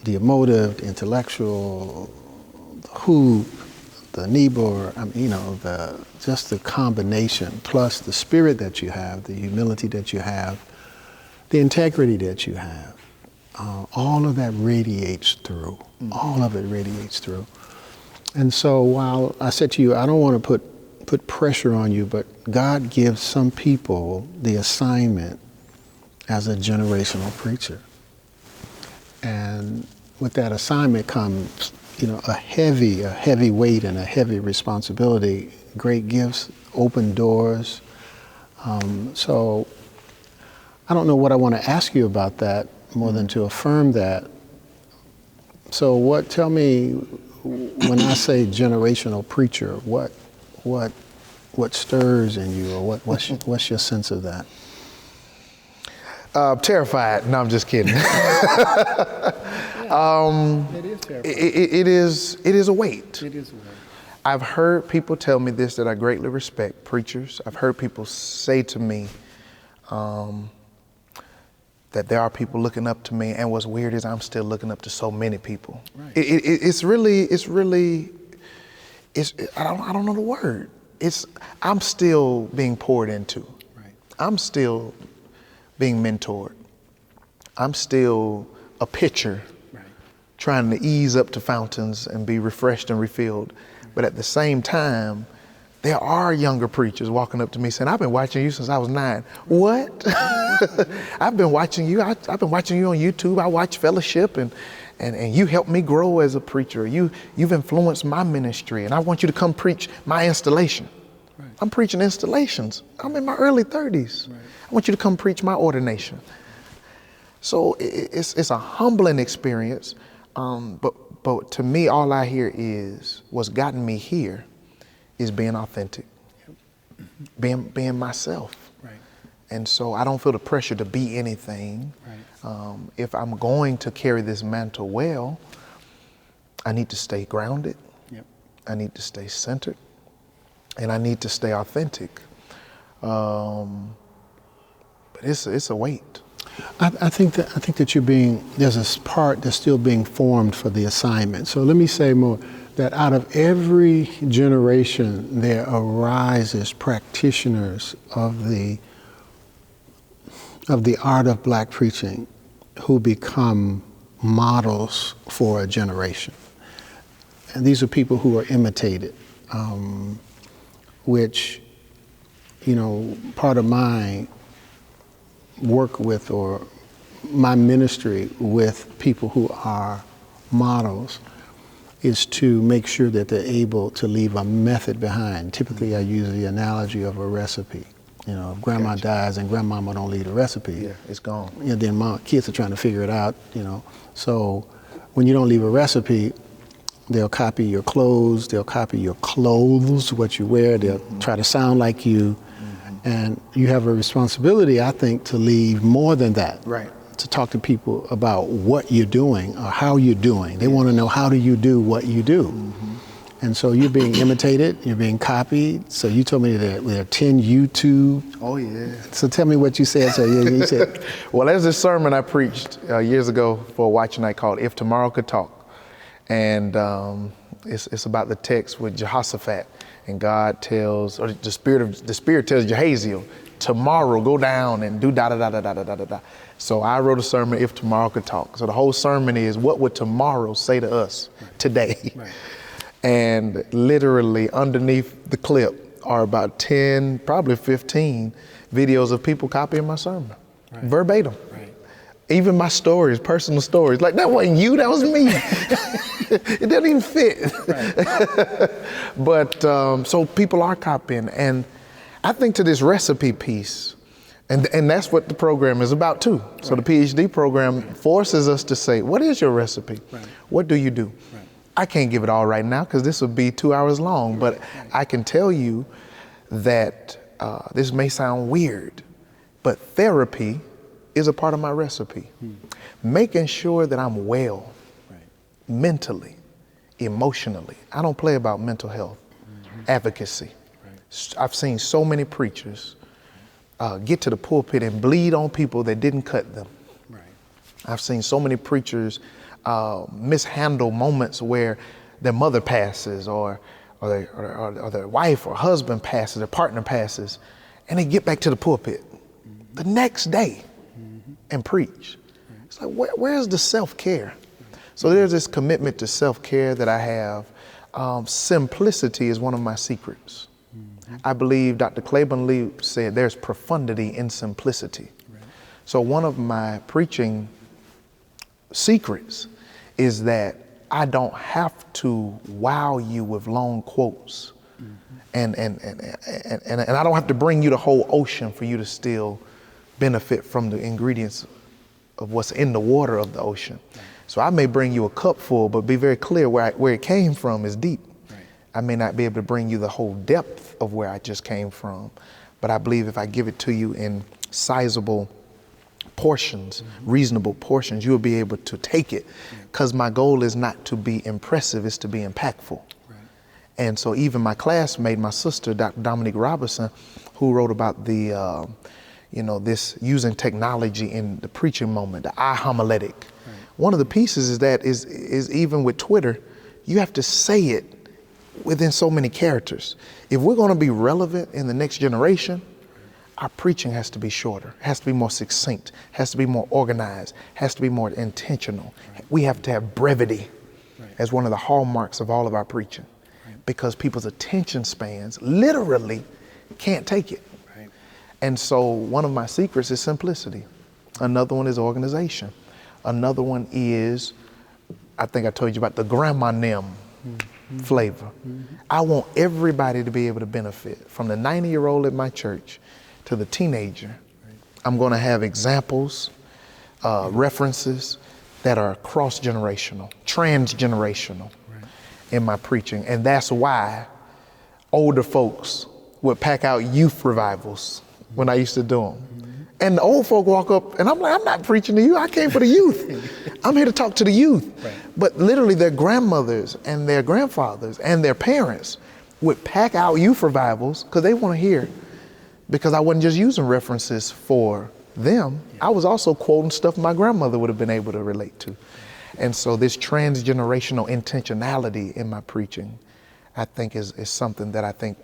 emotive, the intellectual, the hoop, the Niebuhr, just the combination, plus the spirit that you have, the humility that you have, the integrity that you have, all of that radiates through. All of it radiates through. And so while I said to you, I don't want to put pressure on you, but God gives some people the assignment as a generational preacher. And with that assignment comes, a heavy weight and a heavy responsibility, great gifts, open doors. So I don't know what I want to ask you about that more than to affirm that. So tell me, when I say generational preacher, what stirs in you, or what's your sense of that? Terrified. No, I'm just kidding. It is terrifying. It is a weight. It is a weight. I've heard people tell me this that I greatly respect, preachers. I've heard people say to me that there are people looking up to me, and what's weird is I'm still looking up to so many people. Right. It's really, I don't know the word. I'm still being poured into. Right. I'm still being mentored. I'm still a pitcher, Right. trying to ease up to fountains and be refreshed and refilled. But at the same time, there are younger preachers walking up to me saying, I've been watching you since I was 9. What? I've been watching you. I've been watching you on YouTube. I watch Fellowship and you helped me grow as a preacher. You've influenced my ministry and I want you to come preach my installation. Right. I'm preaching installations. I'm in my early 30s. Right. I want you to come preach my ordination. So it's a humbling experience. But to me, all I hear is what's gotten me here is being authentic, being myself. Right. And so I don't feel the pressure to be anything. Right. If I'm going to carry this mantle well, I need to stay grounded. Yep. I need to stay centered, and I need to stay authentic. But it's a weight. I think that there's a part that's still being formed for the assignment. So let me say more, that out of every generation there arises practitioners of the art of black preaching who become models for a generation. And these are people who are imitated, which, part of my work with, or my ministry with people who are models, is to make sure that they're able to leave a method behind. Typically, I use the analogy of a recipe. If grandma dies and grandmama don't leave a recipe, Yeah, it's gone. Then kids are trying to figure it out. So when you don't leave a recipe, they'll copy your clothes. They'll copy your clothes, what you wear. They'll try to sound like you. And you have a responsibility, I think, to leave more than that. Right. To talk to people about what you're doing or how you're doing. They want to know, how do you do what you do? Mm-hmm. And so you're being imitated, you're being copied. So you told me that there are 10 YouTube. Oh, yeah. So tell me what you said. So you said. Well, there's this sermon I preached years ago for a watch night called If Tomorrow Could Talk. And it's about the text with Jehoshaphat. And God tells, or the spirit tells Jehaziel, tomorrow go down and do da da da da da da da da. So I wrote a sermon, If Tomorrow Could Talk. So the whole sermon is, what would tomorrow say to us today? Right. And literally underneath the clip are about 10, probably 15 videos of people copying my sermon, right. Verbatim. Right. Even my stories, personal stories. Like, that wasn't you, that was me. It doesn't even fit. Right. But so people are copying. And I think to this recipe piece, and that's what the program is about too. Right. So the PhD program forces us to say, what is your recipe? Right. What do you do? Right. I can't give it all right now because this would be 2 hours long, but I can tell you that this may sound weird, but therapy is a part of my recipe. Making sure that I'm well, right. Mentally, emotionally. I don't play about mental health, advocacy. Right. I've seen so many preachers get to the pulpit and bleed on people that didn't cut them. Right. I've seen so many preachers mishandle moments where their mother passes or their wife or husband passes, their partner passes, and they get back to the pulpit the next day and preach. Right. It's like, where's the self-care? So there's this commitment to self-care that I have. Simplicity is one of my secrets. I believe Dr. Claiborne Lee said there's profundity in simplicity. Right. So one of my preaching secrets is that I don't have to wow you with long quotes. And I don't have to bring you the whole ocean for you to still benefit from the ingredients of what's in the water of the ocean. Right. So I may bring you a cup full, but be very clear where it came from is deep. Right. I may not be able to bring you the whole depth of where I just came from, but I believe if I give it to you in sizable portions, reasonable portions, you'll be able to take it. Because my goal is not to be impressive, it's to be impactful. And so even my classmate, my sister, Dr. Dominique Robinson, who wrote about the, this using technology in the preaching moment, the I homiletic. One of the pieces is even with Twitter, you have to say it within so many characters. If we're going to be relevant in the next generation, our preaching has to be shorter, has to be more succinct, has to be more organized, has to be more intentional. We have to have brevity as one of the hallmarks of all of our preaching, because people's attention spans literally can't take it. And so one of my secrets is simplicity. Another one is organization. Another one is, I think I told you about the grandma nem flavor. I want everybody to be able to benefit, from the 90-year-old at my church to the teenager. I'm going to have examples, references that are cross-generational, transgenerational in my preaching. And that's why older folks would pack out youth revivals when I used to do them. And the old folk walk up and I'm like, I'm not preaching to you. I came for the youth. I'm here to talk to the youth. But literally their grandmothers and their grandfathers and their parents would pack out youth revivals because they want to hear. Because I wasn't just using references for them. I was also quoting stuff my grandmother would have been able to relate to. And so this transgenerational intentionality in my preaching, I think is something that I think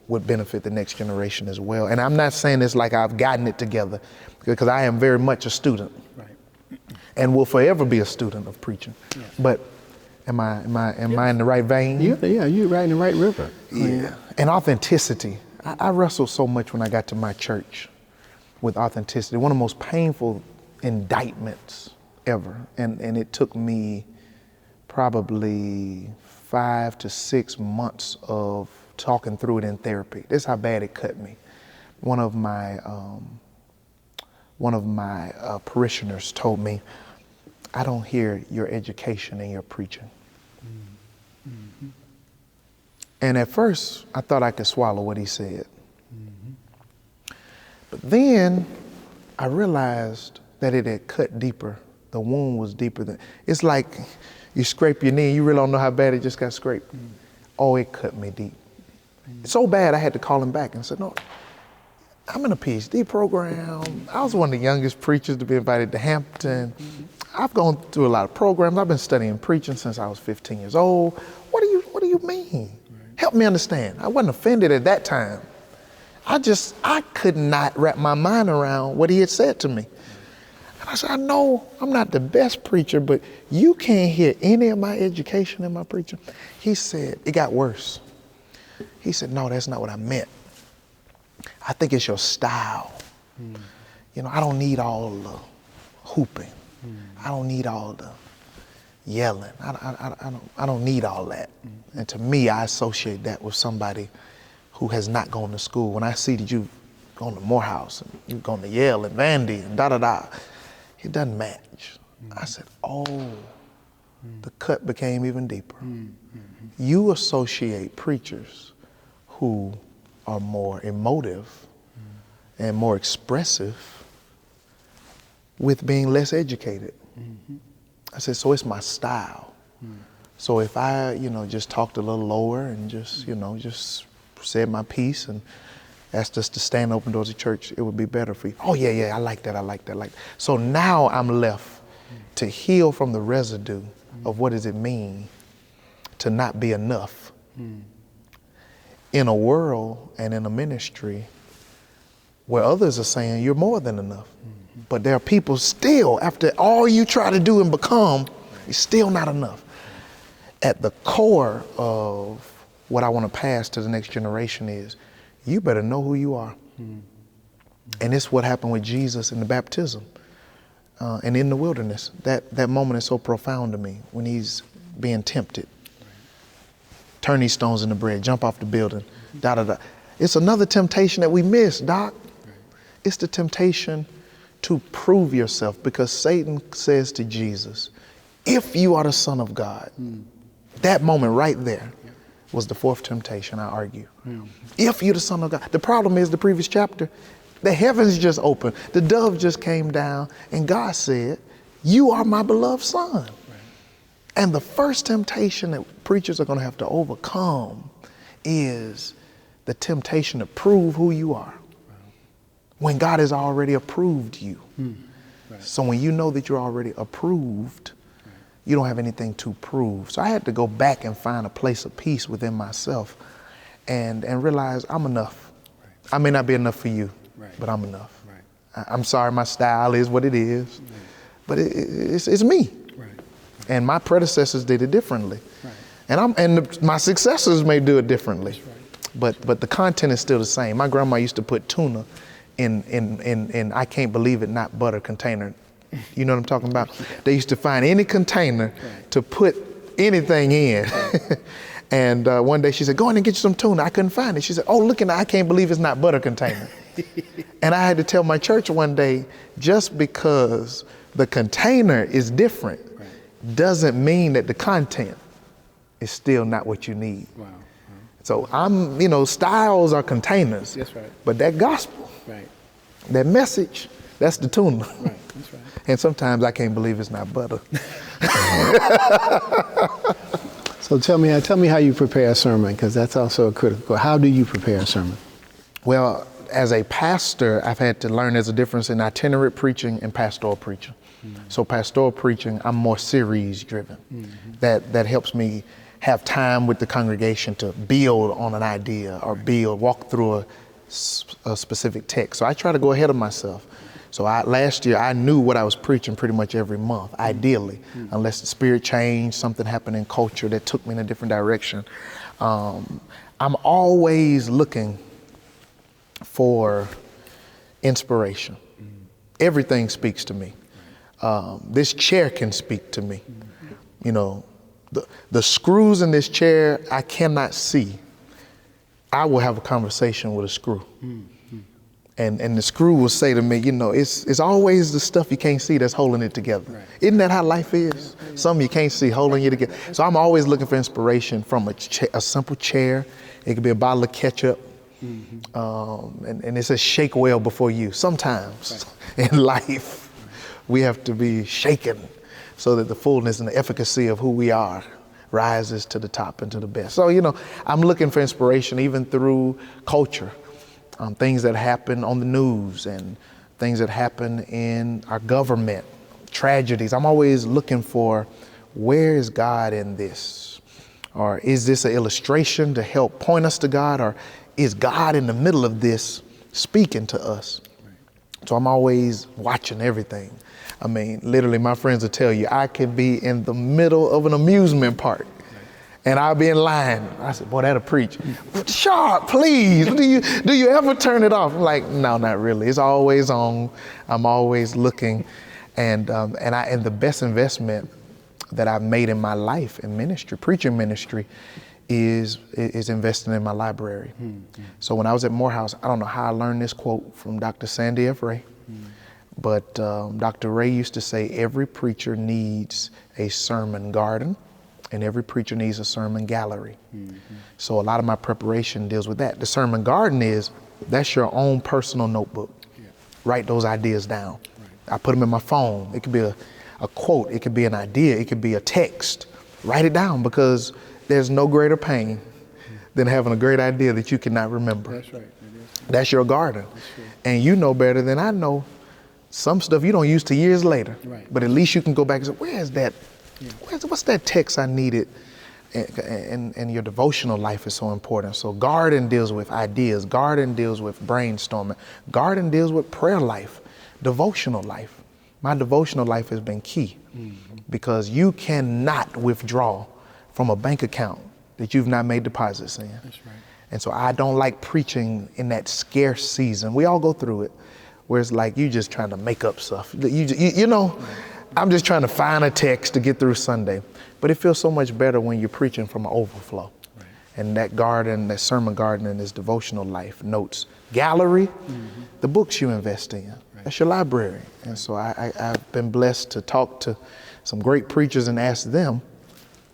would benefit the next generation as well. And I'm not saying this like I've gotten it together, because I am very much a student and will forever be a student of preaching. But am I in the right vein? Yeah, you're right in the right river. Yeah. And authenticity. I wrestled so much when I got to my church with authenticity. One of the most painful indictments ever. And it took me probably 5 to 6 months of talking through it in therapy. This is how bad it cut me. One of my parishioners told me, I don't hear your education in your preaching. And at first, I thought I could swallow what he said. But then I realized that it had cut deeper. The wound was deeper than, it's like you scrape your knee, you really don't know how bad it just got scraped. Oh, it cut me deep. So bad I had to call him back and said, no, I'm in a PhD program. I was one of the youngest preachers to be invited to Hampton. I've gone through a lot of programs. I've been studying preaching since I was 15 years old. What do you mean? Help me understand. I wasn't offended at that time. I could not wrap my mind around what he had said to me. And I said, I know I'm not the best preacher, but you can't hear any of my education in my preaching. He said, it got worse. He said, no, that's not what I meant. I think it's your style. I don't need all the hooping. I don't need all the yelling. I don't need all that. And to me, I associate that with somebody who has not gone to school. When I see that you've gone to Morehouse and you've gone to Yale and Vandy and da-da-da, it doesn't match. I said, the cut became even deeper. You associate preachers who are more emotive and more expressive with being less educated. I said, so it's my style. So if I, just talked a little lower and just said my piece and asked us to stand open doors of church, it would be better for you. Oh yeah, I like that. So now I'm left to heal from the residue of what does it mean to not be enough in a world and in a ministry where others are saying you're more than enough. But there are people still, after all you try to do and become, it's still not enough. At the core of what I want to pass to the next generation is, you better know who you are. And it's what happened with Jesus in the baptism and in the wilderness. That moment is so profound to me when he's being tempted. Turn these stones into bread, jump off the building, da-da-da. It's another temptation that we miss, Doc. It's the temptation to prove yourself, because Satan says to Jesus, if you are the Son of God, that moment right there was the fourth temptation, I argue. If you're the Son of God. The problem is the previous chapter, The heavens just opened. The dove just came down, and God said, you are my beloved son. Right. And the first temptation that preachers are going to have to overcome is the temptation to prove who you are. Wow. When God has already approved you. Right. So when you know that you're already approved, right, you don't have anything to prove. So I had to go back and find a place of peace within myself and realize I'm enough. Right. I may not be enough for you, right, but I'm enough. Right. I'm sorry, my style is what it is, right, but it's me. Right. And my predecessors did it differently. Right. And my successors may do it differently. Right. But the content is still the same. My grandma used to put tuna in I can't believe it, not butter container. You know what I'm talking about? They used to find any container, right, to put anything in. Right. And one day she said, go in and get you some tuna. I couldn't find it. She said, oh, look at that, I can't believe it's not butter container. And I had to tell my church one day, just because the container is different, right, doesn't mean that the content is still not what you need. Wow. So styles are containers. That's right. But that gospel, right, that message, that's the tuna. Right. That's right. And sometimes I can't believe it's not butter. So tell me how you prepare a sermon, because that's also critical. How do you prepare a sermon? Well, as a pastor, I've had to learn there's a difference in itinerant preaching and pastoral preaching. Mm-hmm. So pastoral preaching, I'm more series driven. Mm-hmm. That helps me have time with the congregation to build on an idea or walk through a specific text. So I try to go ahead of myself. So last year, I knew what I was preaching pretty much every month, ideally, unless the spirit changed, something happened in culture that took me in a different direction. I'm always looking for inspiration. Everything speaks to me. This chair can speak to me. You know, the screws in this chair, I cannot see. I will have a conversation with a screw. And the screw will say to me, it's always the stuff you can't see that's holding it together. Right. Isn't that how life is? Yeah. Some you can't see holding you together. So I'm always looking for inspiration from a simple chair. It could be a bottle of ketchup. Mm-hmm. And it says shake well before you. Sometimes in life, we have to be shaken so that the fullness and the efficacy of who we are rises to the top and to the best. So, I'm looking for inspiration even through culture. Things that happen on the news and things that happen in our government, tragedies. I'm always looking for, where is God in this? Or is this an illustration to help point us to God? Or is God in the middle of this speaking to us? So I'm always watching everything. I mean, literally, my friends will tell you, I could be in the middle of an amusement park and I'll be in line. I said, boy, that'll preach. Sharpe, please, do you ever turn it off? I'm like, no, not really. It's always on. I'm always looking. And the best investment that I've made in my life in ministry, preaching ministry, is investing in my library. So when I was at Morehouse, I don't know how I learned this quote from Dr. Sandy F. Ray, but Dr. Ray used to say, every preacher needs a sermon garden, and every preacher needs a sermon gallery. So a lot of my preparation deals with that. The sermon garden that's your own personal notebook. Write those ideas down. I put them in my phone. It could be a quote. It could be an idea. It could be a text. Write it down, because there's no greater pain than having a great idea that you cannot remember. That's right. That's your garden. And you know better than I know some stuff you don't use till years later. Right. But at least you can go back and say, where is that? Yeah. What's that text I needed? And your devotional life is so important. So garden deals with ideas. Garden deals with brainstorming. Garden deals with prayer life, devotional life. My devotional life has been key because you cannot withdraw from a bank account that you've not made deposits in. That's right. And so I don't like preaching in that scarce season. We all go through it, where it's like you just trying to make up stuff. I'm just trying to find a text to get through Sunday. But it feels so much better when you're preaching from an overflow. Right. And that garden, that sermon garden in this devotional life, notes, gallery, the books you invest in. Right. That's your library. And so I've been blessed to talk to some great preachers and ask them,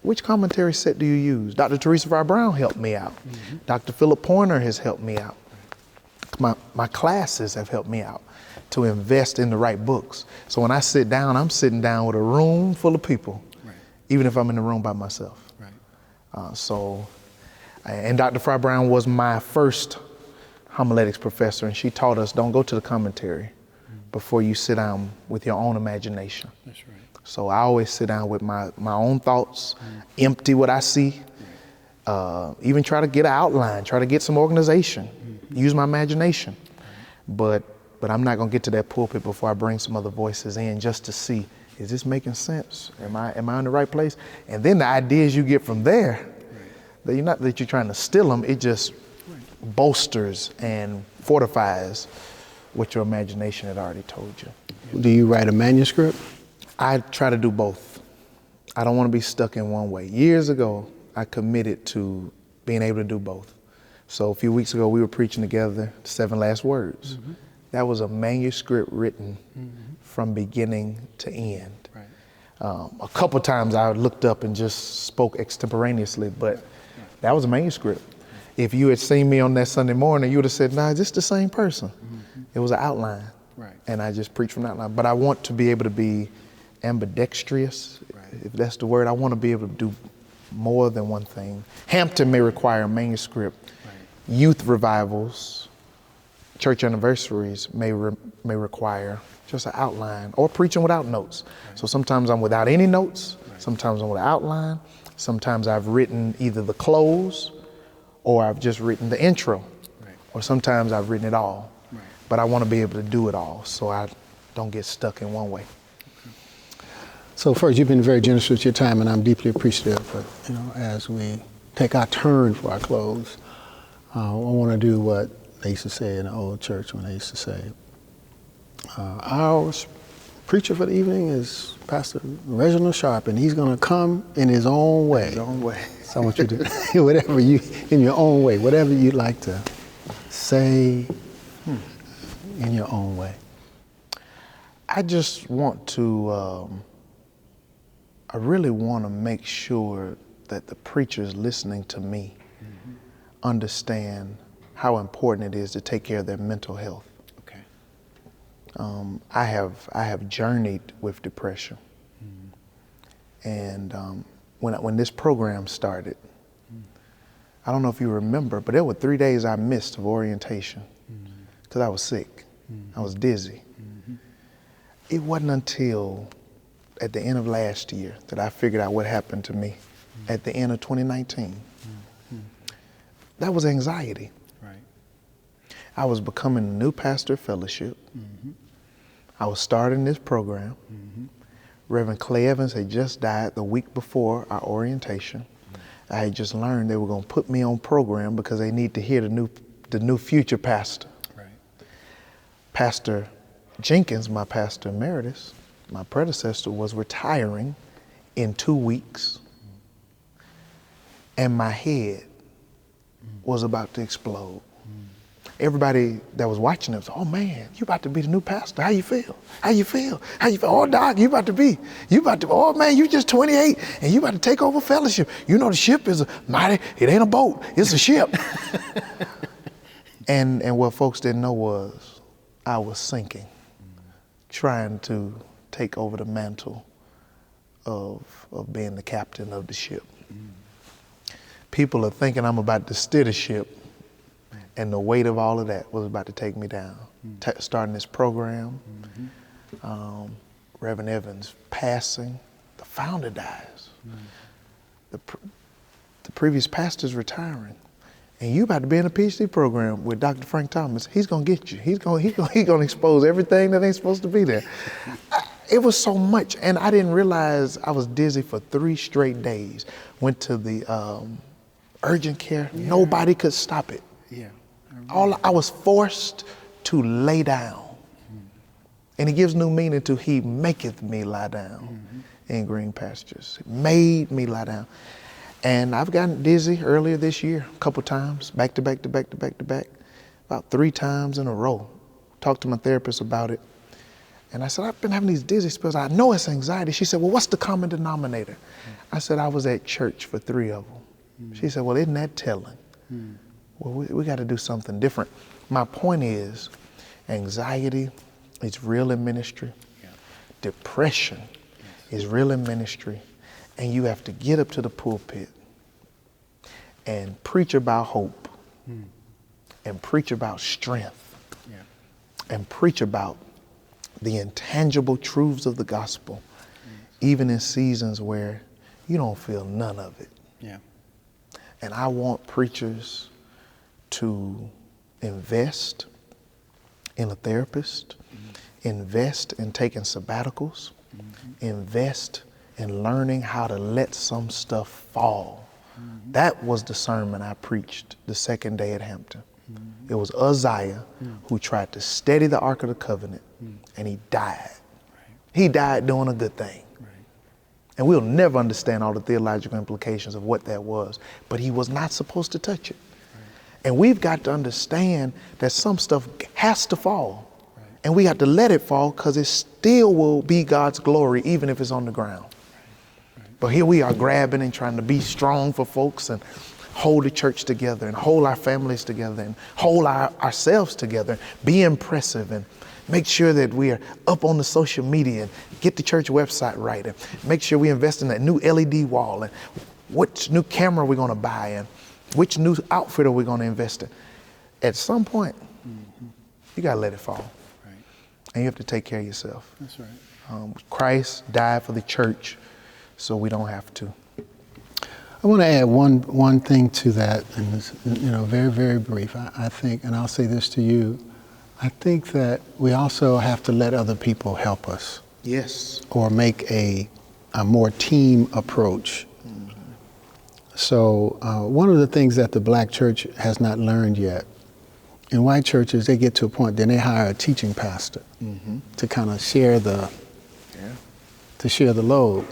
which commentary set do you use? Dr. Teresa Fry Brown helped me out. Dr. Philip Pointer has helped me out. my classes have helped me out to invest in the right books. So when I sit down, I'm sitting down with a room full of people, right, even if I'm in the room by myself. Right. And Dr. Fry Brown was my first homiletics professor, and she taught us, don't go to the commentary before you sit down with your own imagination. That's right. So I always sit down with my own thoughts, empty what I see, even try to get an outline, try to get some organization, use my imagination. But I'm not gonna get to that pulpit before I bring some other voices in just to see, is this making sense? Am I in the right place? And then the ideas you get from there, that you're not that you're trying to steal them, it just bolsters and fortifies what your imagination had already told you. Do you write a manuscript? I try to do both. I don't want to be stuck in one way. Years ago, I committed to being able to do both. So a few weeks ago, we were preaching together, 7 Last Words. Mm-hmm. That was a manuscript written from beginning to end. Right. A couple times I looked up and just spoke extemporaneously, but that was a manuscript. If you had seen me on that Sunday morning, you would have said, nah, is this the same person? Mm-hmm. It was an outline. Right. And I just preached from that outline. But I want to be able to be ambidextrous, right, if that's the word. I want to be able to do more than one thing. Hampton may require a manuscript. Right. Youth revivals, church anniversaries may require just an outline, or preaching without notes. Right. So sometimes I'm without any notes, right, sometimes I'm with an outline, sometimes I've written either the close or I've just written the intro, right, or sometimes I've written it all. Right. But I want to be able to do it all so I don't get stuck in one way. So first, you've been very generous with your time, and I'm deeply appreciative. But as we take our turn for our close, I want to do what they used to say in the old church when they used to say, our preacher for the evening is Pastor Reginald Sharpe, and he's going to come in his own way. His own way. So I want you to, whatever you, in your own way, whatever you'd like to say in your own way. I just want to, I really want to make sure that the preachers listening to me understand how important it is to take care of their mental health. Okay. I have journeyed with depression, and when this program started, I don't know if you remember, but there were 3 days I missed of orientation because I was sick. I was dizzy. It wasn't until at the end of last year that I figured out what happened to me at the end of 2019. That was anxiety. Right. I was becoming a new pastor of fellowship. I was starting this program. Reverend Clay Evans had just died the week before our orientation. I had just learned they were going to put me on program because they need to hear the new future pastor. Right. Pastor Jenkins, my pastor emeritus, my predecessor, was retiring in 2 weeks, and my head was about to explode. Everybody that was watching them said, oh man, you about to be the new pastor. How you feel? How you feel? How you feel? Oh doc, oh man, you just 28 and you about to take over fellowship. You know the ship is it ain't a boat, it's a ship. And what folks didn't know was I was sinking, trying to take over the mantle of being the captain of the ship. People are thinking I'm about to steer the ship, and the weight of all of that was about to take me down. Starting this program, Reverend Evans passing, the founder dies, the previous pastor's retiring, and you about to be in a PhD program with Dr. Frank Thomas. He's gonna get you. He's gonna expose everything that ain't supposed to be there. It was so much, and I didn't realize I was dizzy for 3 straight days. Went to the urgent care. Yeah. Nobody could stop it. Yeah. I was forced to lay down. And he gives new meaning to he maketh me lie down in green pastures. It made me lie down. And I've gotten dizzy earlier this year, a couple times, back to back, about 3 times in a row. Talked to my therapist about it. And I said, I've been having these dizzy spells. I know it's anxiety. She said, well, what's the common denominator? I said, I was at church for 3 of them. She said, well, isn't that telling? Well, we got to do something different. My point is, anxiety is real in ministry. Yeah. Depression is real in ministry. And you have to get up to the pulpit and preach about hope, and preach about strength, and preach about the intangible truths of the gospel, even in seasons where you don't feel none of it. Yeah. And I want preachers to invest in a therapist, invest in taking sabbaticals, invest in learning how to let some stuff fall. That was the sermon I preached the second day at Hampton. It was Uzziah who tried to steady the Ark of the Covenant, and he died. He died doing a good thing. And we'll never understand all the theological implications of what that was, but he was not supposed to touch it. And we've got to understand that some stuff has to fall. And we have to let it fall because it still will be God's glory, even if it's on the ground. But here we are grabbing and trying to be strong for folks and hold the church together and hold our families together and hold ourselves together, be impressive and make sure that we are up on the social media and get the church website right and make sure we invest in that new LED wall and which new camera we're going to buy and which new outfit are we going to invest in. At some point, you got to let it fall. Right. And you have to take care of yourself. That's right. Christ died for the church, so we don't have to. I want to add one thing to that, and it's, very, very brief. I think, and I'll say this to you, I think that we also have to let other people help us. Yes. Or make a more team approach. So one of the things that the black church has not learned yet, in white churches, they get to a point, then they hire a teaching pastor to kind of share the load.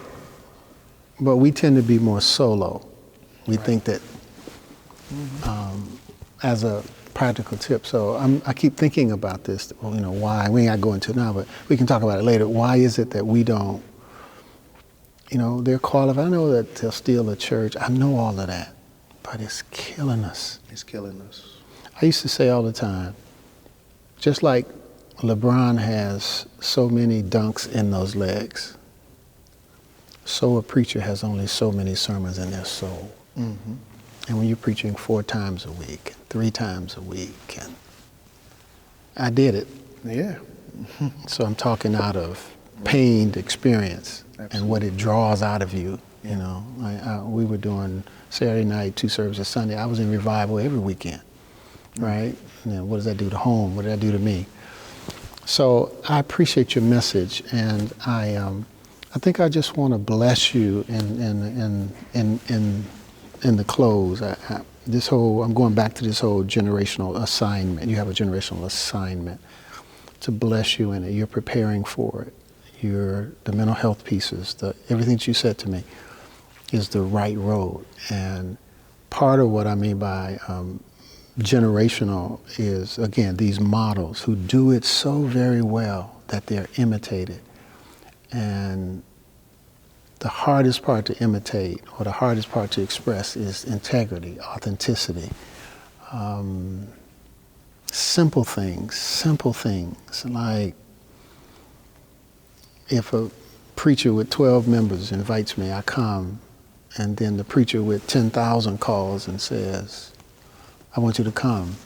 But we tend to be more solo. We think that as a practical tip. So I keep thinking about this. Well, why? We ain't got to go into it now, but we can talk about it later. Why is it that we don't, they're qualified. I know that they'll steal a church. I know all of that, but it's killing us. It's killing us. I used to say all the time, just like LeBron has so many dunks in those legs, so a preacher has only so many sermons in their soul. And when you're preaching 4 times a week, 3 times a week, and I did it. Yeah. So I'm talking out of pained experience. Absolutely. And what it draws out of you. We were doing Saturday night, 2 services Sunday. I was in revival every weekend, right? And what does that do to home? What did that do to me? So I appreciate your message, and I think I just want to bless you in the close. I'm going back to this whole generational assignment. You have a generational assignment to bless you in it. You're preparing for it. The mental health pieces, everything that you said to me is the right road. And part of what I mean by generational is, again, these models who do it so very well that they're imitated. And the hardest part to imitate, or the hardest part to express, is integrity, authenticity. Simple things like if a preacher with 12 members invites me, I come, and then the preacher with 10,000 calls and says, I want you to come.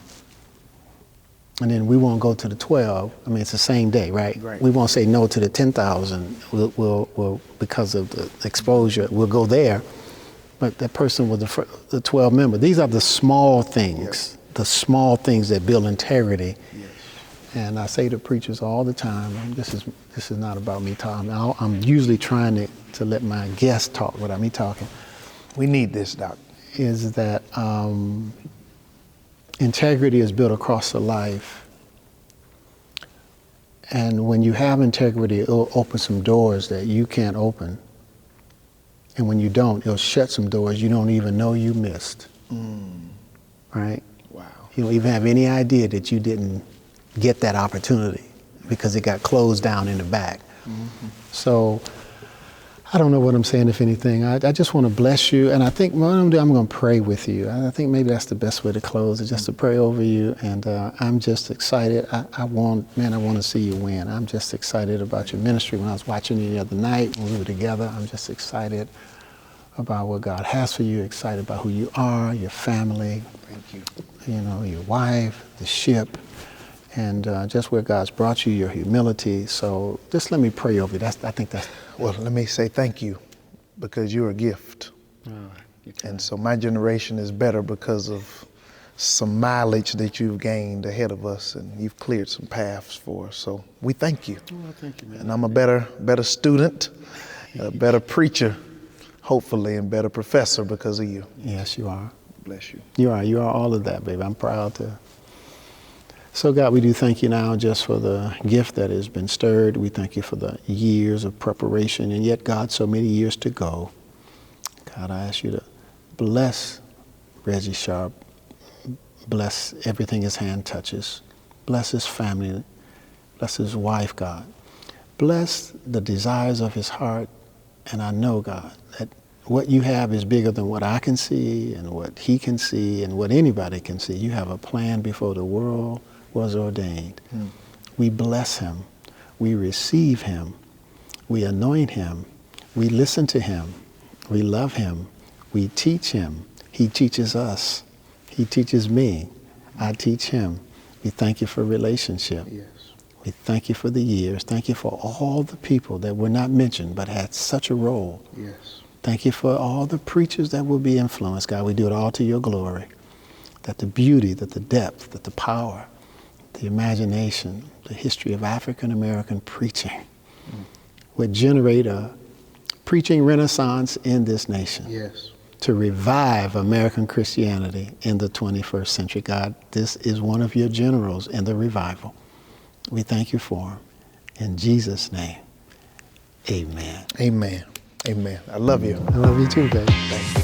And then we won't go to the 12. I mean, it's the same day, right? We won't say no to the 10,000. We'll because of the exposure, we'll go there. But that person with the 12 members, these are the small things, the small things that build integrity. Yes. And I say to preachers all the time, this is not about me talking. I'm usually trying to let my guests talk without me talking. We need this, Doc. Is that integrity is built across the life. And when you have integrity, it'll open some doors that you can't open. And when you don't, it'll shut some doors you don't even know you missed. Right? Wow. You don't even have any idea that you didn't get that opportunity because it got closed down in the back. So I don't know what I'm saying, if anything. I just want to bless you. And I think what I'm going to pray with you. I think maybe that's the best way to close, is just to pray over you. And I'm just excited. I want to see you win. I'm just excited about your ministry. When I was watching you the other night when we were together, I'm just excited about what God has for you, excited about who you are, your family. Thank you. You know, your wife, the ship, and just where God's brought you, your humility. So just let me pray over you. I think that's... Well, let me say thank you, because you're a gift. And so my generation is better because of some mileage that you've gained ahead of us, and you've cleared some paths for us. So we thank you. Oh, thank you, man. And I'm a better student, a better preacher, hopefully, and better professor because of you. Yes, you are. Bless you. You are all of that, baby. I'm proud to. So God, we do thank you now just for the gift that has been stirred. We thank you for the years of preparation, and yet, God, so many years to go. God, I ask you to bless Reggie Sharpe, bless everything his hand touches, bless his family, bless his wife, God. Bless the desires of his heart, and I know, God, that what you have is bigger than what I can see and what he can see and what anybody can see. You have a plan before the world was ordained. We bless him. We receive him. We anoint him. We listen to him. We love him. We teach him. He teaches us. He teaches me. I teach him. We thank you for relationship. Yes. We thank you for the years. Thank you for all the people that were not mentioned but had such a role. Yes. Thank you for all the preachers that will be influenced. God, we do it all to your glory. That the beauty, that the depth, that the power, the imagination, the history of African American preaching would generate a preaching renaissance in this nation. Yes. To revive American Christianity in the 21st century. God, this is one of your generals in the revival. We thank you for him. In Jesus' name, amen. Amen. Amen. I love you. I love you too, baby. Thank you.